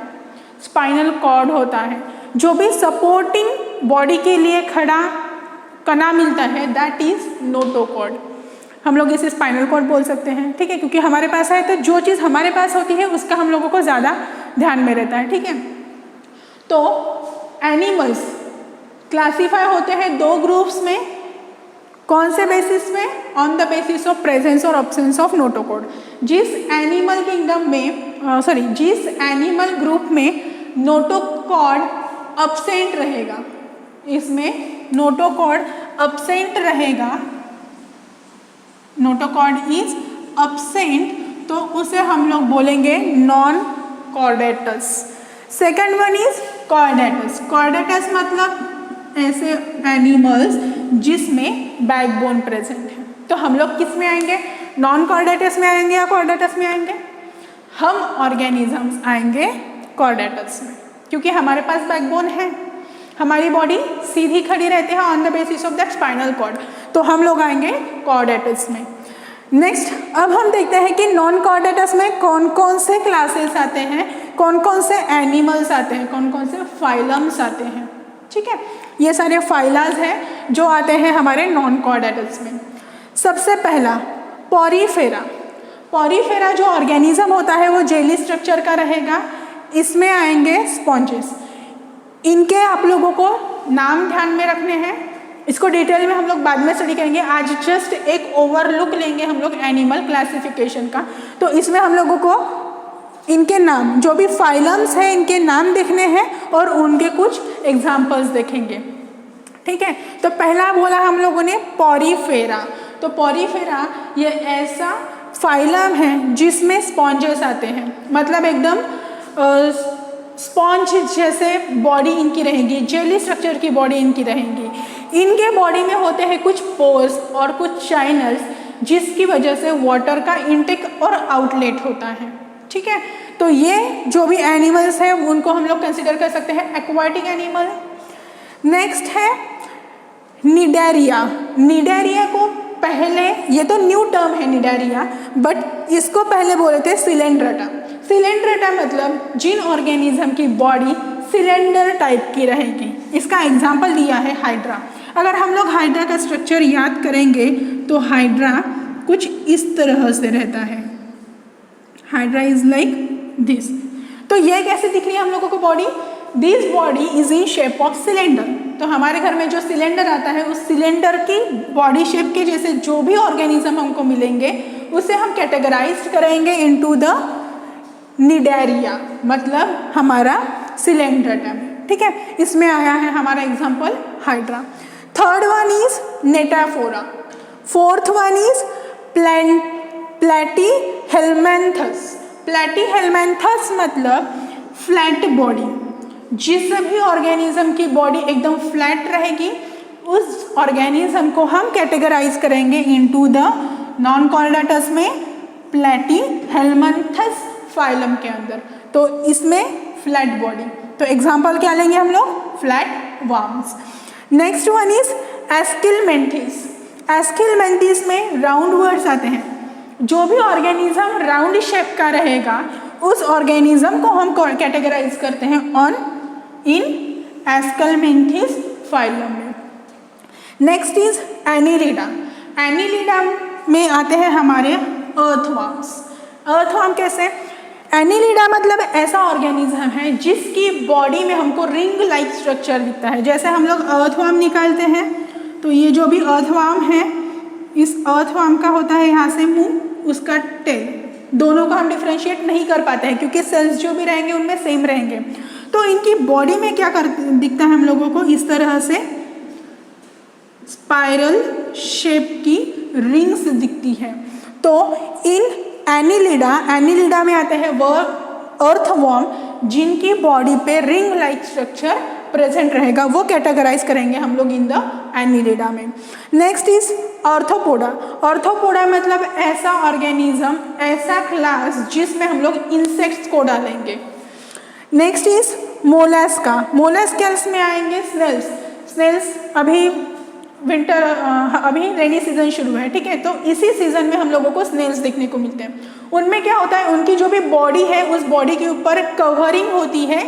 स्पाइनल कॉर्ड होता है, जो भी सपोर्टिंग बॉडी के लिए खड़ा कना मिलता है, दैट इज नोटोकॉर्ड। हम लोग इसे स्पाइनल कॉर्ड बोल सकते हैं। ठीक है, क्योंकि हमारे पास है तो जो चीज़ हमारे पास होती है उसका हम लोगों को ज़्यादा ध्यान में रहता है। ठीक है, तो एनिमल्स क्लासीफाई होते हैं 2 ग्रुप्स में। कौन से बेसिस में, on the basis of presence और अब्सेंस ऑफ नोटोकॉर्ड। जिस एनिमल किंगडम में जिस एनिमल ग्रुप में नोटोकॉर्ड अब्सेंट रहेगा, इसमें नोटोकॉर्ड अब्सेंट रहेगा, नोटोकॉर्ड इज अब्सेंट, तो उसे हम लोग बोलेंगे non chordates. Second one is chordates. Chordates मतलब ऐसे एनिमल्स जिसमें बैकबोन प्रेजेंट है। तो हम लोग किस में आएंगे, नॉन कॉर्डेटस में आएंगे या कॉर्डेटस में आएंगे? हम ऑर्गेनिजम्स आएंगे कॉर्डेटस में, क्योंकि हमारे पास बैकबोन है, हमारी बॉडी सीधी खड़ी रहती है on the basis of that spinal cord, तो हम लोग आएंगे कॉर्डेटस में। नेक्स्ट, अब हम देखते हैं कि नॉन कॉर्डेटस में कौन कौन से क्लासेस आते हैं, कौन कौन से एनिमल्स आते हैं, कौन कौन से फाइलम्स आते हैं। ठीक है, ये सारे फाइलाज हैं जो आते हैं हमारे नॉन कॉर्डेटस में। सबसे पहला पॉरीफेरा। पॉरीफेरा जो ऑर्गेनिज्म होता है वो जेली स्ट्रक्चर का रहेगा। इसमें आएंगे स्पॉन्जेस। इनके आप लोगों को नाम ध्यान में रखने हैं, इसको डिटेल में हम लोग बाद में स्टडी करेंगे। आज जस्ट एक ओवरलुक लेंगे हम लोग एनिमल क्लासिफिकेशन का। तो इसमें हम लोगों को इनके नाम, जो भी फाइलम्स हैं, इनके नाम देखने हैं और उनके कुछ एग्जाम्पल्स देखेंगे। ठीक है। तो पहला बोला हम लोगों ने पॉरीफेरा। तो पॉरीफेरा ये ऐसा फाइलम है जिसमें स्पॉन्जेस आते हैं, मतलब एकदम स्पॉन्ज जैसे बॉडी इनकी रहेगी, जेली स्ट्रक्चर की बॉडी इनकी रहेगी। इनके बॉडी में होते हैं कुछ पोर्स और कुछ चैनल्स, जिसकी वजह से वाटर का इनटेक और आउटलेट होता है। ठीक है, तो ये जो भी एनिमल्स हैं उनको हम लोग कंसिडर कर सकते हैं एक्वाटिक एनिमल। नेक्स्ट है निडेरिया। निडेरिया को पहले, ये तो न्यू टर्म है निडेरिया, बट इसको पहले बोले थे सिलेंड्रेटा। सिलेंड्रेटा मतलब जिन ऑर्गेनिज्म की बॉडी सिलेंडर टाइप की रहेगी। इसका एग्जाम्पल दिया है हाइड्रा। अगर हम लोग हाइड्रा का स्ट्रक्चर याद करेंगे तो हाइड्रा कुछ इस तरह से रहता है। Hydra is like this. तो ये कैसे दिख रही है हम लोगों को body? This body is in shape of cylinder. तो हमारे घर में जो सिलेंडर आता है उस सिलेंडर की बॉडी शेप के जैसे जो भी ऑर्गेनिज्म हमको मिलेंगे उसे हम कैटेगराइज करेंगे इनटू द निडेरिया, मतलब हमारा सिलेंडर टाइप। ठीक है, इसमें आया है हमारा example hydra. Third one is ctenophora. Fourth one is platyhelminthes. Platyhelminthes मतलब फ्लैट बॉडी। जिस भी ऑर्गेनिज्म की बॉडी एकदम फ्लैट रहेगी उस ऑर्गेनिज्म को हम कैटेगराइज करेंगे इनटू द नॉन कॉर्डेटस में प्लैटीहेलमिन्थस फाइलम के अंदर। तो इसमें फ्लैट बॉडी, तो एग्जाम्पल क्या लेंगे हम लोग? Flat worms. Next one is aschelminthes. Aschelminthes में राउंड वर्ड्स आते हैं। जो भी ऑर्गेनिज्म राउंड शेप का रहेगा उस ऑर्गेनिज्म को हम कैटेगराइज करते हैं ऑन इन एस्किलमेंथिस फाइलम में। Next is Annelida. एनिलिडा में आते हैं हमारे अर्थवर्म्स। अर्थवर्म कैसे? एनिलिडा मतलब ऐसा ऑर्गेनिज्म है जिसकी बॉडी में हमको रिंग लाइक स्ट्रक्चर दिखता है। जैसे हम लोग अर्थवर्म निकालते हैं तो ये जो भी अर्थवर्म है इस अर्थवर्म का होता है यहाँ से मुंह, उसका टेल। दोनों को हम डिफ्रेंशिएट नहीं कर पाते हैं क्योंकि सेल्स जो भी रहेंगे उनमें सेम रहेंगे। तो इनकी बॉडी में क्या दिखता है हम लोगों को? इस तरह से स्पाइरल शेप की रिंग्स दिखती है। तो इन एनिलिडा में आते हैं वो अर्थवर्म जिनकी बॉडी पे रिंग लाइक स्ट्रक्चर प्रेजेंट रहेगा, वो कैटेगराइज करेंगे हम लोग इन द एनिलिडा में। Next is arthropoda. ऑर्थोपोडा मतलब ऐसा ऑर्गेनिज्म, ऐसा क्लास जिसमें हम लोग इंसेक्ट्स को डालेंगे। Next is Mollusca. मोलस्कल्स में आएंगे स्नेल्स। स्नेल्स अभी विंटर, अभी रेनी सीजन शुरू है, ठीक है, तो इसी सीजन में हम लोगों को स्नेल्स देखने को मिलते हैं। उनमें क्या होता है, उनकी जो भी बॉडी है उस बॉडी के ऊपर कवरिंग होती है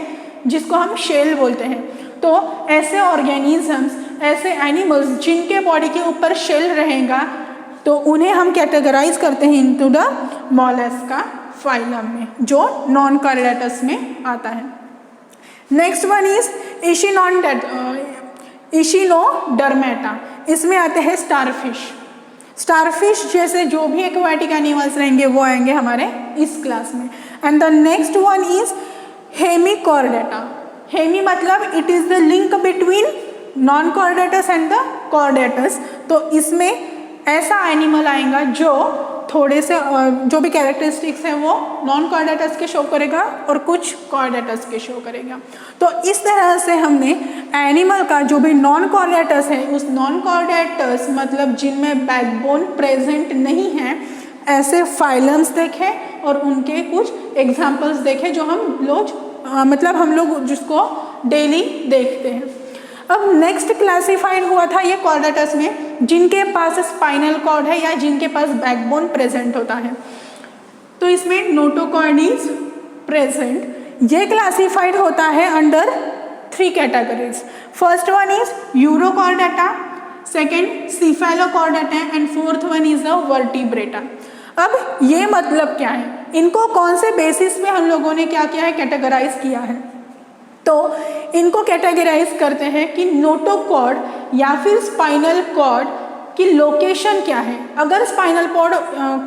जिसको हम शेल बोलते हैं। तो ऐसे ऑर्गेनिजम्स, ऐसे एनिमल्स जिनके बॉडी के ऊपर शेल रहेगा तो उन्हें हम कैटेगराइज करते हैं इनटू द मोलस्का फाइलम में, जो नॉन कॉर्डेटस में आता है। Next one is echinodermata. इसमें आते हैं स्टारफिश। स्टारफिश जैसे जो भी एक्वाटिक एनिमल्स रहेंगे वो आएंगे हमारे इस क्लास में। And the next one is hemichordata. Hemi मतलब it is the link between non chordates and the chordates. तो इसमें ऐसा एनिमल आएगा जो थोड़े से जो भी कैरेक्टरिस्टिक्स हैं वो नॉन कॉर्डेटस के शो करेगा और कुछ कॉर्डेटस के शो करेगा। तो इस तरह से हमने एनिमल का जो भी नॉन कॉर्डेटस है उस नॉन कॉर्डेटस मतलब जिनमें बैकबोन प्रेजेंट नहीं है ऐसे फाइलम्स देखे और उनके कुछ एग्जाम्पल्स देखे जो हम लोग मतलब हम लोग जिसको डेली देखते हैं। अब नेक्स्ट क्लासिफाइड हुआ था ये कॉर्डेटस में जिनके पास स्पाइनल कॉर्ड है या जिनके पास बैकबोन प्रेजेंट होता है। तो इसमें नोटोकॉर्ड इज प्रेजेंट। ये क्लासिफाइड होता है under 3 categories. First one is urochordata, second cephalochordata and fourth one is a vertebrata. अब ये मतलब क्या है, इनको कौन से बेसिस पे हम लोगों ने क्या किया है, कैटेगराइज किया है। तो इनको कैटेगराइज करते हैं कि नोटोकॉर्ड या फिर स्पाइनल कॉर्ड की लोकेशन क्या है। अगर स्पाइनल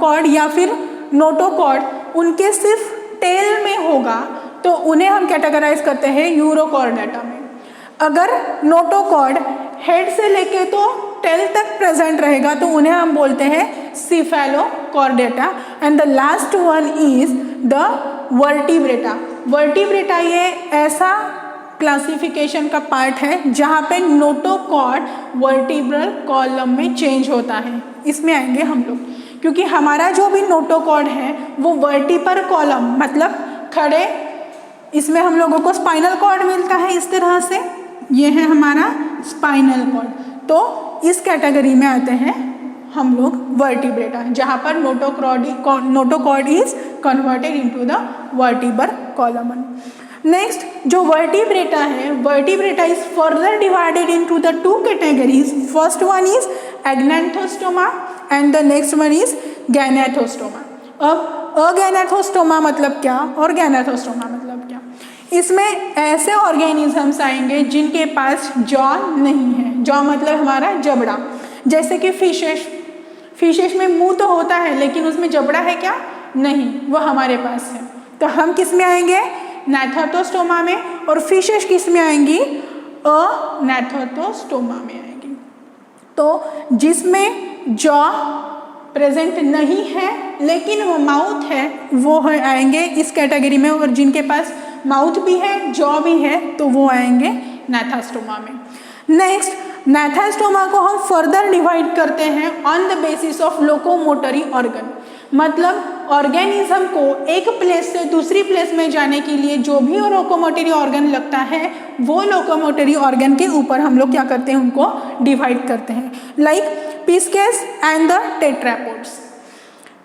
कॉर्ड या फिर नोटोकॉर्ड उनके सिर्फ टेल में होगा तो उन्हें हम कैटेगराइज करते हैं यूरोकॉर्डेटा में। अगर नोटोकॉर्ड हेड से लेके तो टेल तक प्रेजेंट रहेगा तो उन्हें हम बोलते हैं cephalochordata. And the last one is the vertebrata. Vertebrata ये ऐसा क्लासिफिकेशन का पार्ट है जहाँ पे नोटोकॉर्ड वर्टिब्रल कॉलम में चेंज होता है, इसमें आएंगे हम लोग, क्योंकि हमारा जो भी नोटोकॉर्ड है वो वर्टिपर कॉलम मतलब खड़े, इसमें हम लोगों को स्पाइनल कॉर्ड मिलता है इस तरह से, ये है हमारा स्पाइनल कॉर्ड, तो इस कैटेगरी में आते हैं हम लोग वर्टिब्रेटा, जहाँ पर notochord is converted into the vertebral column. Next जो वर्टिब्रेटा है, vertebrata is further divided into the two categories. First one is agnathostoma and the next one is gnathostoma. अब अगैनाथोस्टोमा मतलब क्या और गैनाथोस्टोमा मतलब क्या? इसमें ऐसे ऑर्गेनिजम्स आएंगे जिनके पास जॉ नहीं है, जॉ मतलब हमारा जबड़ा, जैसे कि फिशेस। फिशेस में मुंह तो होता है लेकिन उसमें जबड़ा है क्या? नहीं, वो हमारे पास है। तो हम किस में आएंगे? नैथोटोस्टोमा में। और फिशेस किस में आएंगी? अनैथोटोस्टोमा में आएंगी। तो जिसमें जॉ प्रेजेंट नहीं है लेकिन वो माउथ है, वो आएंगे इस कैटेगरी में, और जिनके पास माउथ भी है जॉ भी है तो वो आएंगे नैथोस्टोमा में। नेक्स्ट नैथोस्टोमा को हम फर्दर डिवाइड करते हैं on the basis of locomotory organ, मतलब ऑर्गेनिज्म को एक प्लेस से दूसरी प्लेस में जाने के लिए जो भी लोकोमोटरी ऑर्गन लगता है वो लोकोमोटरी ऑर्गन के ऊपर हम लोग क्या करते हैं, उनको डिवाइड करते हैं। Like pisces and the tetrapods.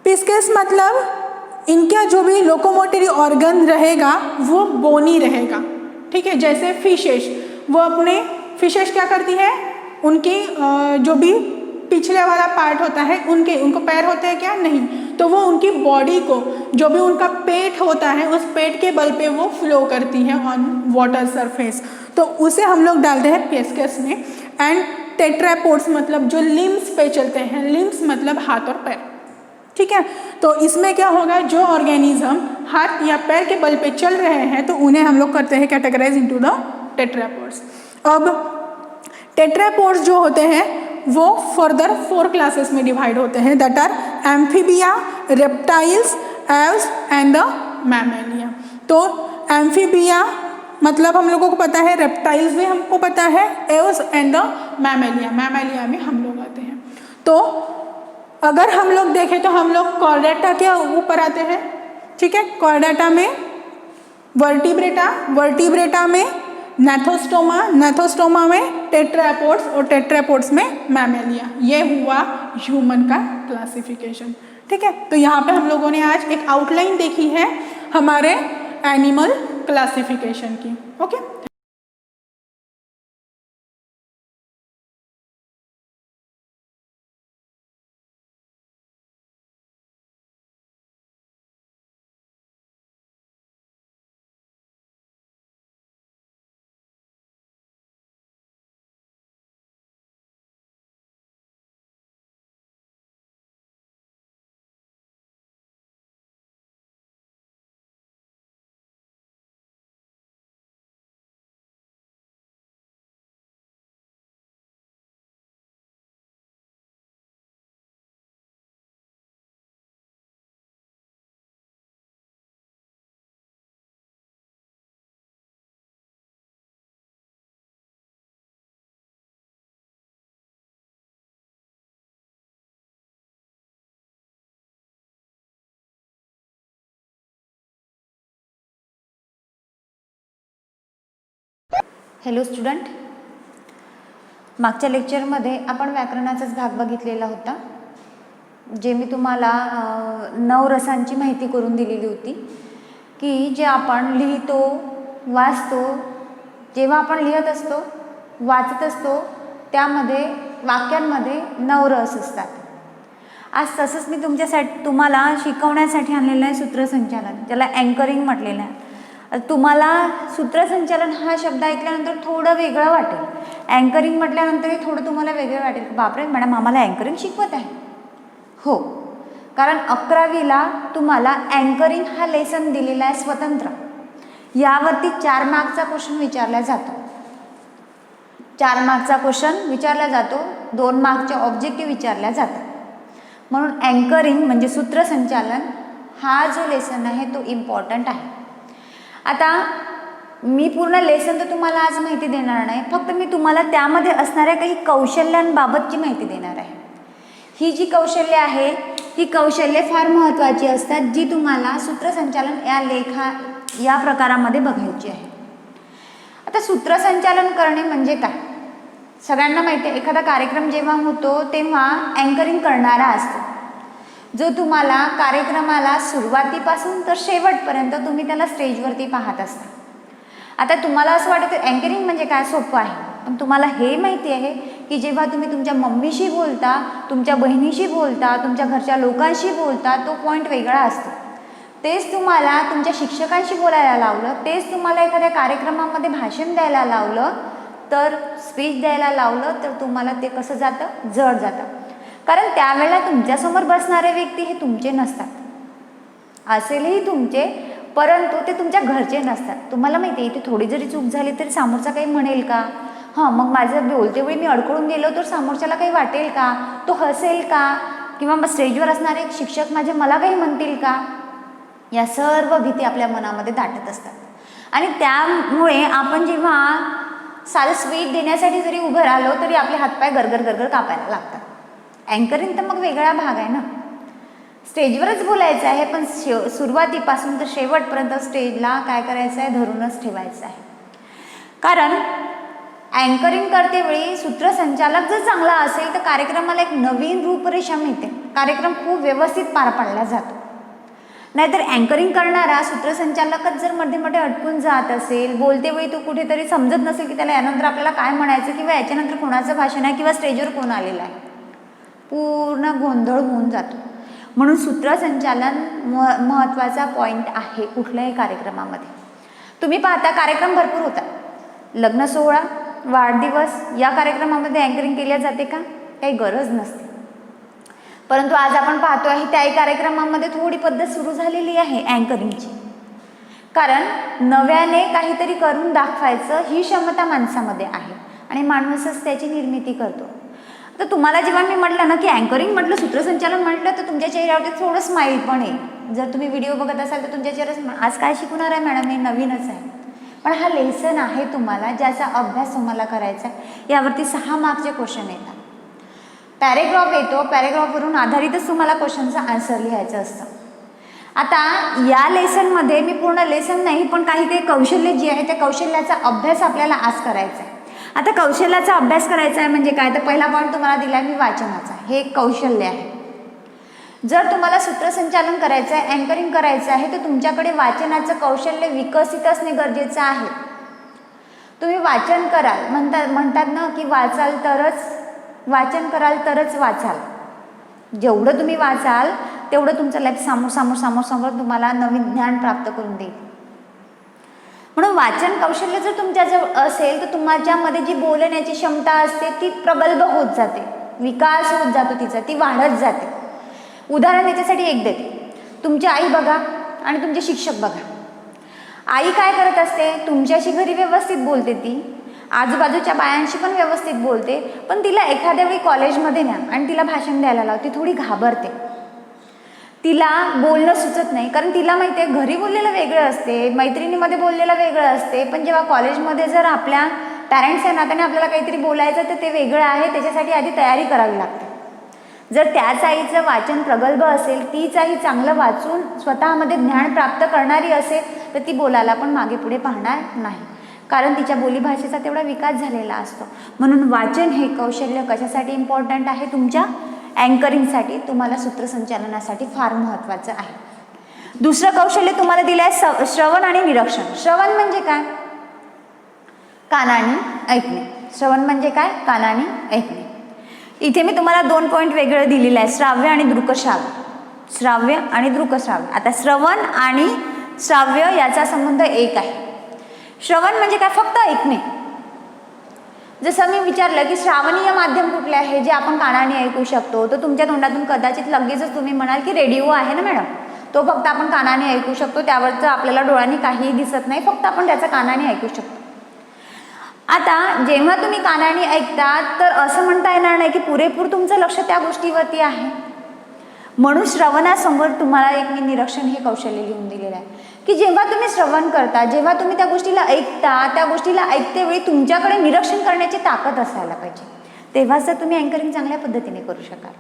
Pisces मतलब इनका जो भी लोकोमोटरी ऑर्गन रहेगा वो बोनी रहेगा, ठीक है। जैसे फिशेस, वो अपने फिशेस क्या करती है, उनकी जो भी पिछले वाला पार्ट होता है उनको पैर होते हैं क्या? नहीं, तो वो उनकी बॉडी को, जो भी उनका पेट होता है उस पेट के बल पे वो फ्लो करती है ऑन वाटर सरफेस, तो उसे हम लोग डालते हैं पिस्केस में। एंड टेट्रापोड्स मतलब जो लिम्स पे चलते हैं, लिम्स मतलब हाथ और पैर, ठीक है। तो इसमें क्या होगा, जो ऑर्गेनिज्म हाथ या पैर के बल पे चल रहे हैं तो उन्हें हम लोग करते हैं कैटेगराइज इनटू द टेट्रापोड्स। अब टेट्रापोड्स जो होते हैं वो फर्दर 4 क्लासेस में डिवाइड होते हैं, that are amphibia, reptiles, aves and the mammalia. तो एम्फीबिया मतलब हम लोगों को पता है, रेप्टाइल्स भी हमको पता है, Aves and the Mammalia, Mammalia में हम लोग आते हैं। तो अगर हम लोग देखें तो हम लोग कॉर्डेटा के ऊपर आते हैं, ठीक है। कॉर्डेटा में वर्टिब्रेटा, वर्टिब्रेटा में नैथोस्टोमा, नैथोस्टोमा में टेट्रापोड्स और टेट्रापोड्स में मैमेलिया। ये हुआ ह्यूमन का क्लासिफिकेशन, ठीक है। तो यहाँ पे हम लोगों ने आज एक आउटलाइन देखी है हमारे एनिमल क्लासिफिकेशन की, ओके। हॅलो स्टुडंट, मागच्या लेक्चरमध्ये आपण व्याकरणाचाच भाग बघितलेला होता, जे मी तुम्हाला 9 रसांची माहिती करून दिलेली होती की जे आपण लिहितो, वाचतो, जेव्हा आपण लिहत असतो, वाचत असतो, त्यामध्ये वाक्यांमध्ये 9 रस असतात. आज तसंच मी तुम्हाला शिकवण्यासाठी आणलेलं आहे सूत्रसंचालन, ज्याला अँकरिंग म्हटलेलं आहे. तुम्हाला सूत्रसंचालन हा शब्द ऐकल्यानंतर थोडं वेगळं वाटेल, अँकरिंग म्हटल्यानंतरही थोडं तुम्हाला वेगळं वाटेल. बापरे मॅडम, आम्हाला अँकरिंग शिकवत आहे. हो, कारण 11वीला तुम्हाला अँकरिंग हा लेसन दिलेला आहे स्वतंत्र. यावरती 4 मार्कचा क्वेश्चन विचारला जातो. 4 मार्कचा क्वेश्चन विचारला जातो, 2 मार्कचे ऑब्जेक्टिव्ह विचारल्या जातात. म्हणून अँकरिंग म्हणजे सूत्रसंचालन हा जो लेसन आहे तो इम्पॉर्टंट आहे. आता मी पूर्ण लेसन तर तुम्हाला आज माहिती देणार नाही, फक्त मी तुम्हाला त्यामध्ये असणाऱ्या काही कौशल्यांबाबतची माहिती देणार आहे. ही जी कौशल्य आहे ही कौशल्ये फार महत्त्वाची असतात, जी तुम्हाला सूत्रसंचालन या प्रकारामध्ये बघायची आहे. आता सूत्रसंचालन करणे म्हणजे काय? सगळ्यांना माहिती आहे, एखादा कार्यक्रम जेव्हा होतो तेव्हा अँकरिंग करणारा असतो, जो तुम्हाला कार्यक्रमाला सुरुवातीपासून तर शेवटपर्यंत तुम्ही त्याला स्टेजवरती पाहत असता. आता तुम्हाला असं वाटतं अँकरिंग म्हणजे काय, सोपं आहे, पण तुम्हाला हे माहिती आहे की जेव्हा तुम्ही तुमच्या मम्मीशी बोलता, तुमच्या बहिणीशी बोलता, तुमच्या घरच्या लोकांशी बोलता, तो पॉईंट वेगळा असतो. तेच तुम्हाला तुमच्या शिक्षकांशी बोलायला लावलं, तेच तुम्हाला एखाद्या कार्यक्रमामध्ये भाषण द्यायला लावलं, तर स्पीच द्यायला लावलं, तर तुम्हाला ते कसं जातं, जड जातं. कारण त्यावेळेला तुमच्यासमोर बसणारे व्यक्ती हे तुमचे नसतात, असेलही तुमचे, परंतु ते तुमच्या घरचे नसतात. तुम्हाला माहिती आहे इथे थोडी जरी चूक झाली तरी समोरचा काही म्हणेल का? हां, मग माझं बोलते वेळी मी अडकळून गेलो तर समोरच्याला काही वाटेल का? तो हसेल का? किंवा मग स्टेजवर असणारे शिक्षक माझे मला काही म्हणतील का? या सर्व भीती आपल्या मनामध्ये दाटत असतात. आणि त्यामुळे आपण जेव्हा साधं स्वीट देण्यासाठी जरी उभं राहिलो तरी आपले हातपाय गरगर गरगर कापायला लागतात. अँकरिंग तर मग वेगळा भाग आहे ना, स्टेजवरच बोलायचं आहे, पण सुरुवातीपासून तर शेवटपर्यंत स्टेजला काय करायचं आहे, धरूनच ठेवायचं आहे. कारण अँकरिंग करते वेळी सूत्रसंचालक जर चांगला असेल तर कार्यक्रमाला एक नवीन रूपरेषा मिळते, कार्यक्रम खूप व्यवस्थित पार पाडला जातो. नाहीतर अँकरिंग करणारा सूत्रसंचालकच जर मध्ये मध्ये अटकून जात असेल, बोलते वेळी तो कुठेतरी समजत नसेल की त्याला यानंतर आपल्याला काय म्हणायचं किंवा याच्यानंतर कोणाचं भाषण आहे किंवा स्टेजवर कोण आलेलं आहे, पूर्ण गोंधळ होऊन जातो. म्हणून सूत्रसंचालन महत्त्वाचा पॉईंट आहे कुठल्याही कार्यक्रमामध्ये. तुम्ही पाहता कार्यक्रम भरपूर होतात, लग्न सोहळा, वाढदिवस, या कार्यक्रमामध्ये अँकरिंग केल्या जाते का? काही गरज नसते. परंतु आज आपण पाहतो आहे त्याही कार्यक्रमामध्ये थोडी पद्धत सुरू झालेली आहे अँकरिंगची. कारण नव्याने काहीतरी करून दाखवायचं ही क्षमता माणसामध्ये आहे आणि माणूसच त्याची निर्मिती करतो. तर तुम्हाला जेव्हा मी म्हटलं ना की अँकरिंग म्हटलं, सूत्रसंचालन म्हटलं, तर तुमच्या चेहऱ्यावरती थोडं स्माईल पण येईल. जर तुम्ही व्हिडिओ बघत असाल तर तुमच्या चेहऱ्यावर आज काय शिकवणार आहे मॅडम, हे नवीनच आहे, पण हा लेसन आहे तुम्हाला ज्याचा अभ्यास तुम्हाला करायचा आहे. यावरती 6 मार्कचे क्वेश्चन येतात, पॅरेग्राफ येतो, पॅरेग्राफवरून आधारितच तुम्हाला क्वेश्चनचं आन्सर लिहायचं असतं. आता या लेसनमध्ये मी पूर्ण लेसन नाही, पण काही काही कौशल्य जी आहे त्या कौशल्याचा अभ्यास आपल्याला आज करायचा आहे. आता कौशल्याचा अभ्यास करायचा आहे म्हणजे काय, तर पहिला पॉईंट तुम्हाला दिला आहे मी वाचनाचा, हे एक कौशल्य आहे. जर तुम्हाला सूत्रसंचालन करायचं आहे, अँकरिंग करायचं आहे, तर तुमच्याकडे वाचनाचं कौशल्य विकसित असणे गरजेचं आहे. तुम्ही वाचन कराल, म्हणतात ना की वाचन कराल तरच वाचाल. जेवढं तुम्ही वाचाल तेवढं तुमचं लाईफ समोर तुम्हाला नवीन ज्ञान प्राप्त करून देईल. म्हणून वाचन कौशल्य जर तुमच्याजवळ असेल तर तुमच्यामध्ये जी बोलण्याची क्षमता असते ती प्रगल्भ होत जाते, विकास होत जातो तिचा, ती वाढत जाते. उदाहरण याच्यासाठी एक देते, तुमची आई बघा आणि तुमचे शिक्षक बघा. आई काय करत असते, तुमच्याशी घरी व्यवस्थित बोलते, ती आजूबाजूच्या बायांशी पण व्यवस्थित बोलते, पण तिला एखाद्या वेळी कॉलेजमध्ये न्या आणि तिला भाषण द्यायला लाव, ती थोडी घाबरते, तिला बोलणं सुचत नाही. कारण तिला माहिती आहे घरी बोललेलं वेगळं असते, मैत्रिणीमध्ये बोललेलं वेगळं असते, पण जेव्हा कॉलेजमध्ये जर आपल्या पॅरेंट्स या नात्याने आपल्याला काहीतरी बोलायचं तर ते वेगळं आहे, त्याच्यासाठी आधी तयारी करावी लागते. जर त्याच आईचं वाचन प्रगल्भ असेल, तीच आई चांगलं वाचून स्वतःमध्ये ज्ञान प्राप्त करणारी असेल, तर ती बोलायला पण मागे पुढे पाहणार नाही, कारण तिच्या बोलीभाषेचा तेवढा विकास झालेला असतो. म्हणून वाचन हे कौशल्य कशासाठी इम्पॉर्टंट आहे, तुमच्या अँकरिंगसाठी, तुम्हाला सूत्रसंचालनासाठी फार महत्त्वाचं आहे. दुसरं कौशल्य तुम्हाला दिलं आहे श्रवण आणि निरीक्षण. श्रवण म्हणजे काय, कानाने ऐकणे. श्रवण म्हणजे काय, कानाने ऐकणे. इथे मी तुम्हाला 2 पॉईंट वेगळं दिलेलं आहे, श्राव्य आणि दृकश्राव्य. श्राव्य आणि दृकश्राव्य. आता श्रवण आणि श्राव्य याचा संबंध एक आहे. श्रवण म्हणजे काय, फक्त ऐकणे. जसं मी विचारलं की श्रावणीय माध्यम कुठले आहे जे आपण कानाने ऐकू शकतो, तर तुमच्या तोंडातून कदाचित लगेचच तुम्ही म्हणाल की रेडिओ आहे ना मॅडम, तो फक्त आपण कानाने ऐकू शकतो, त्यावरचं आपल्याला डोळ्यांनी काहीही दिसत नाही, फक्त आपण त्याचा कानाने ऐकू शकतो. आता जेव्हा तुम्ही कानाने ऐकता तर असं म्हणता येणार नाही की पुरेपूर तुमचं लक्ष त्या गोष्टीवरती आहे. म्हणून श्रवणासमोर तुम्हाला एक मी निरीक्षण हे कौशल्य लिहून दिलेलं आहे की जेव्हा तुम्ही श्रवण करता, जेव्हा तुम्ही त्या गोष्टीला ऐकता, त्या गोष्टीला ऐकतेवेळी तुमच्याकडे निरीक्षण करण्याची ताकद असायला पाहिजे. तेव्हाच तर तुम्ही अँकरिंग चांगल्या पद्धतीने करू शकाल.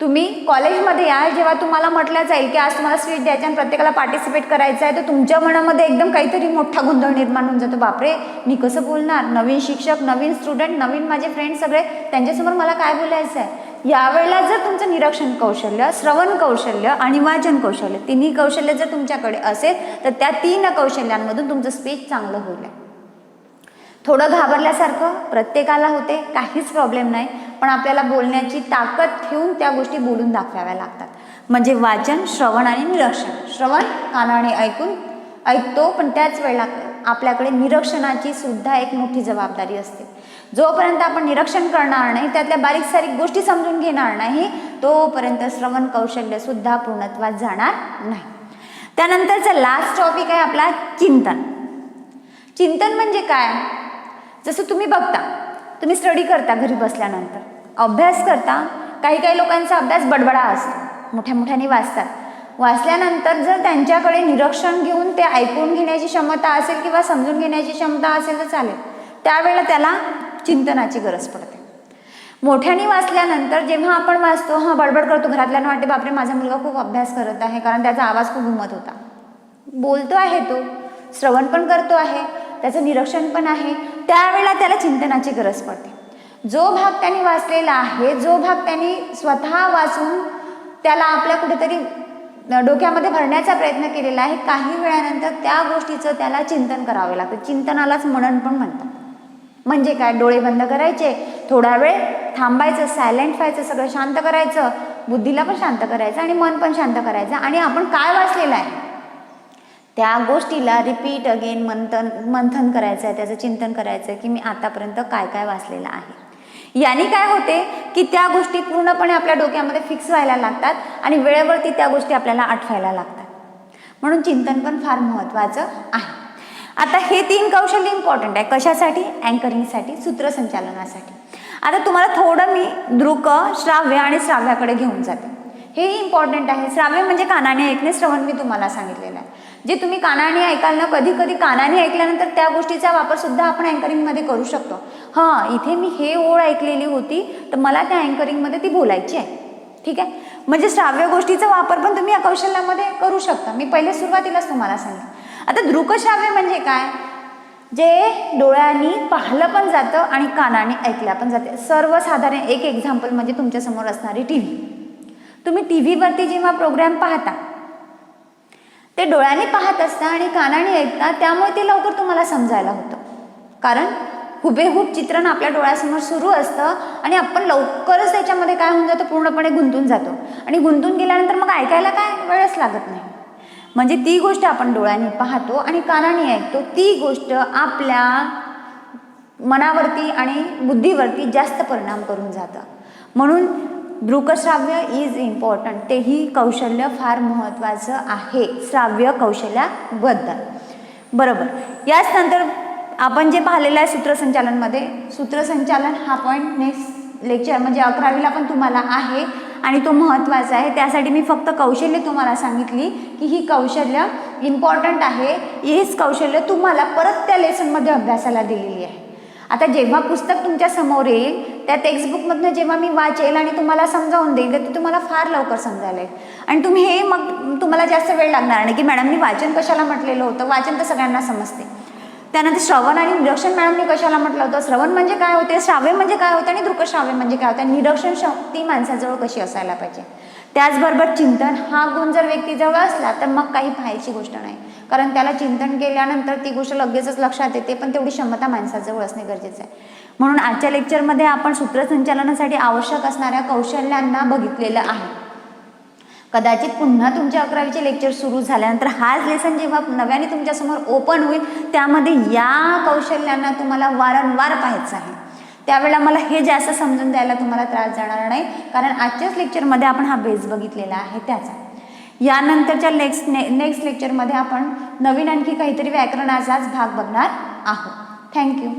तुम्ही कॉलेजमध्ये या, जेव्हा तुम्हाला म्हटलं जाईल की आज तुम्हाला स्पीच द्यायचं आणि प्रत्येकाला पार्टिसिपेट करायचं आहे, तर तुमच्या मनामध्ये एकदम काहीतरी मोठा गोंधळ निर्माण होऊन जातो. बापरे, मी कसं बोलणार, नवीन शिक्षक, नवीन स्टुडंट, नवीन माझे फ्रेंड सगळे, त्यांच्यासमोर मला काय बोलायचं आहे. यावेळेला जर तुमचं निरीक्षण कौशल्य, श्रवण कौशल्य आणि वाचन कौशल्य, तिन्ही कौशल्य जर तुमच्याकडे असेल तर त्या 3 कौशल्यांमधून तुमचं स्पीच चांगलं होईल. थोडं घाबरल्यासारखं प्रत्येकाला होते, काहीच प्रॉब्लेम नाही, पण आपल्याला बोलण्याची ताकद ठेवून त्या गोष्टी बोलून दाखवाव्या लागतात. म्हणजे वाचन, श्रवण आणि निरीक्षण. श्रवण कानाने ऐकतो, पण त्याच वेळेला आपल्याकडे निरीक्षणाची सुद्धा एक मोठी जबाबदारी असते. जोपर्यंत आपण निरीक्षण करणार नाही, त्यातल्या बारीक सारीक गोष्टी समजून घेणार नाही, तोपर्यंत श्रवण कौशल्य सुद्धा पूर्णत्वास जाणार नाही. त्यानंतरचा लास्ट टॉपिक आहे आपला चिंतन. चिंतन म्हणजे काय? जसं तुम्ही बघता, तुम्ही स्टडी करता घरी बसल्यानंतर, अभ्यास करता, काही लोकांचा अभ्यास बडबडा असतो, मोठ्या मोठ्याने वाचतात. वाचल्यानंतर जर त्यांच्याकडे निरीक्षण घेऊन ते ऐकून घेण्याची क्षमता असेल किंवा समजून घेण्याची क्षमता असेल तर चालेल, त्यावेळेला त्याला चिंतनाची गरज पडते. मोठ्याने वाचल्यानंतर जेव्हा आपण वाचतो, बडबड करतो, घरातल्यांना वाटते बापरे माझा मुलगा खूप अभ्यास करत आहे, कारण त्याचा आवाज खूप घुमत होता. बोलतो आहे तो, श्रवण पण करतो आहे, त्याचं निरीक्षण पण आहे, त्यावेळेला त्याला चिंतनाची गरज पडते. जो भाग त्यांनी वाचलेला आहे, जो भाग त्यांनी स्वतः वाचून त्याला आपल्या कुठेतरी डोक्यामध्ये भरण्याचा प्रयत्न केलेला आहे, काही वेळानंतर त्या गोष्टीचं त्याला चिंतन करावं लागतं. चिंतनालाच मनन पण म्हणतात. म्हणजे काय? डोळे बंद करायचे, थोडा वेळ थांबायचं, सायलेंट व्हायचं, सगळं शांत करायचं, बुद्धीला पण शांत करायचं आणि मन पण शांत करायचं, आणि आपण काय वाचलेलं आहे त्या गोष्टीला रिपीट अगेन मंथन करायचं आहे, त्याचं चिंतन करायचं आहे की मी आतापर्यंत काय काय वाचलेलं आहे. याने काय होते की त्या गोष्टी पूर्णपणे आपल्या डोक्यामध्ये फिक्स व्हायला लागतात आणि वेळेवरती त्या गोष्टी आपल्याला आठवायला लागतात. म्हणून चिंतन पण फार महत्त्वाचं आहे. आता हे 3 कौशल्य इम्पॉर्टंट आहे. कशासाठी? अँकरिंगसाठी, सूत्रसंचालनासाठी. आता तुम्हाला थोडं मी दृक, श्राव्य आणि श्राव्याकडे घेऊन जाते. हे इम्पॉर्टंट आहे. श्राव्य म्हणजे कानाने ऐकणे, श्रवण मी तुम्हाला सांगितलेलं आहे. जे तुम्ही कानाने ऐकाल ना, कधी कधी कानाने ऐकल्यानंतर त्या गोष्टीचा वापर सुद्धा आपण अँकरिंगमध्ये करू शकतो. इथे मी हे ओळ ऐकलेली होती तर मला त्या अँकरिंगमध्ये ती बोलायची आहे. ठीक आहे, म्हणजे श्राव्य गोष्टीचा वापर पण तुम्ही या कौशल्यामध्ये करू शकता. मी पहिले सुरुवातीलाच तुम्हाला सांगितलं. आता दृकश्राव्य म्हणजे काय? जे डोळ्यांनी पाहिलं पण जातं आणि कानाने ऐकल्या पण जाते. सर्वसाधारण एक एक्झाम्पल म्हणजे तुमच्यासमोर असणारी TV. तुम्ही TV वरती जेव्हा प्रोग्राम पाहता ते डोळ्यांनी पाहत असता आणि कानाने ऐकता, त्यामुळे ते लवकर तुम्हाला समजायला होतं, कारण हुबेहूब चित्रण आपल्या डोळ्यासमोर सुरू असतं आणि आपण लवकरच त्याच्यामध्ये काय होऊन जातो, पूर्णपणे गुंतून जातो. आणि गुंतून गेल्यानंतर मग ऐकायला काय वेळच लागत नाही. म्हणजे ती गोष्ट आपण डोळ्यांनी पाहतो आणि कानाने ऐकतो, ती गोष्ट आपल्या मनावरती आणि बुद्धीवरती जास्त परिणाम करून जातं. म्हणून दृकश्राव्य इज इम्पॉर्टंट. तेही कौशल्य फार महत्त्वाचं आहे श्राव्य कौशल्याबद्दल. बरोबर. याच नंतर आपण जे पाहिलेलं आहे सूत्रसंचालनमध्ये, सूत्रसंचालन हा पॉईंट नेक्स्ट लेक्चर म्हणजे 11वीला पण तुम्हाला आहे आणि तो महत्त्वाचा आहे. त्यासाठी मी फक्त कौशल्य तुम्हाला सांगितली की ही कौशल्य इम्पॉर्टंट आहे. हीच कौशल्य तुम्हाला परत त्या लेसनमध्ये अभ्यासाला दिलेली आहे. आता जेव्हा पुस्तक तुमच्या समोर येईल, त्या टेक्स्टबुकमधनं जेव्हा मी वाचेल आणि तुम्हाला समजावून देईल, तर ते तुम्हाला फार लवकर समजायला येईल. आणि तुम्ही हे मग तुम्हाला जास्त वेळ लागणार नाही की मॅडमनी वाचन कशाला म्हटलेलं होतं, वाचन तर सगळ्यांना समजते. त्यानंतर श्रवण आणि निरीक्षण मॅडमनी कशाला म्हटलं होतं, श्रवण म्हणजे काय होते, श्राव्य म्हणजे काय होतं आणि दृकश्राव्य म्हणजे काय होतं, निरीक्षण शक्ती माणसाजवळ कशी असायला पाहिजे. त्याचबरोबर चिंतन हा गुण जर व्यक्तीजवळ असला तर मग काही पाहायची गोष्ट नाही, कारण त्याला चिंतन केल्यानंतर ती गोष्ट लगेचच लक्षात येते, पण तेवढी क्षमता माणसाजवळ असणे गरजेचं आहे. म्हणून आजच्या लेक्चरमध्ये आपण सूत्रसंचालनासाठी आवश्यक असणाऱ्या कौशल्यांना बघितलेलं आहे. कदाचित पुन्हा तुमच्या 11वीचे लेक्चर सुरू झाल्यानंतर हाच लेसन जेव्हा नव्याने तुमच्यासमोर ओपन होईल, त्यामध्ये या कौशल्यांना तुम्हाला वारंवार पाहायचं आहे. त्यावेळेला मला हे जास्त समजून द्यायला तुम्हाला त्रास जाणार नाही, कारण आजच्याच लेक्चरमध्ये आपण हा बेस बघितलेला आहे त्याचा. यानंतरच्या नेक्स्ट लेक्चरमध्ये आपण नवीन आणखी काहीतरी व्याकरणाचाच भाग बघणार आहोत. थँक्यू.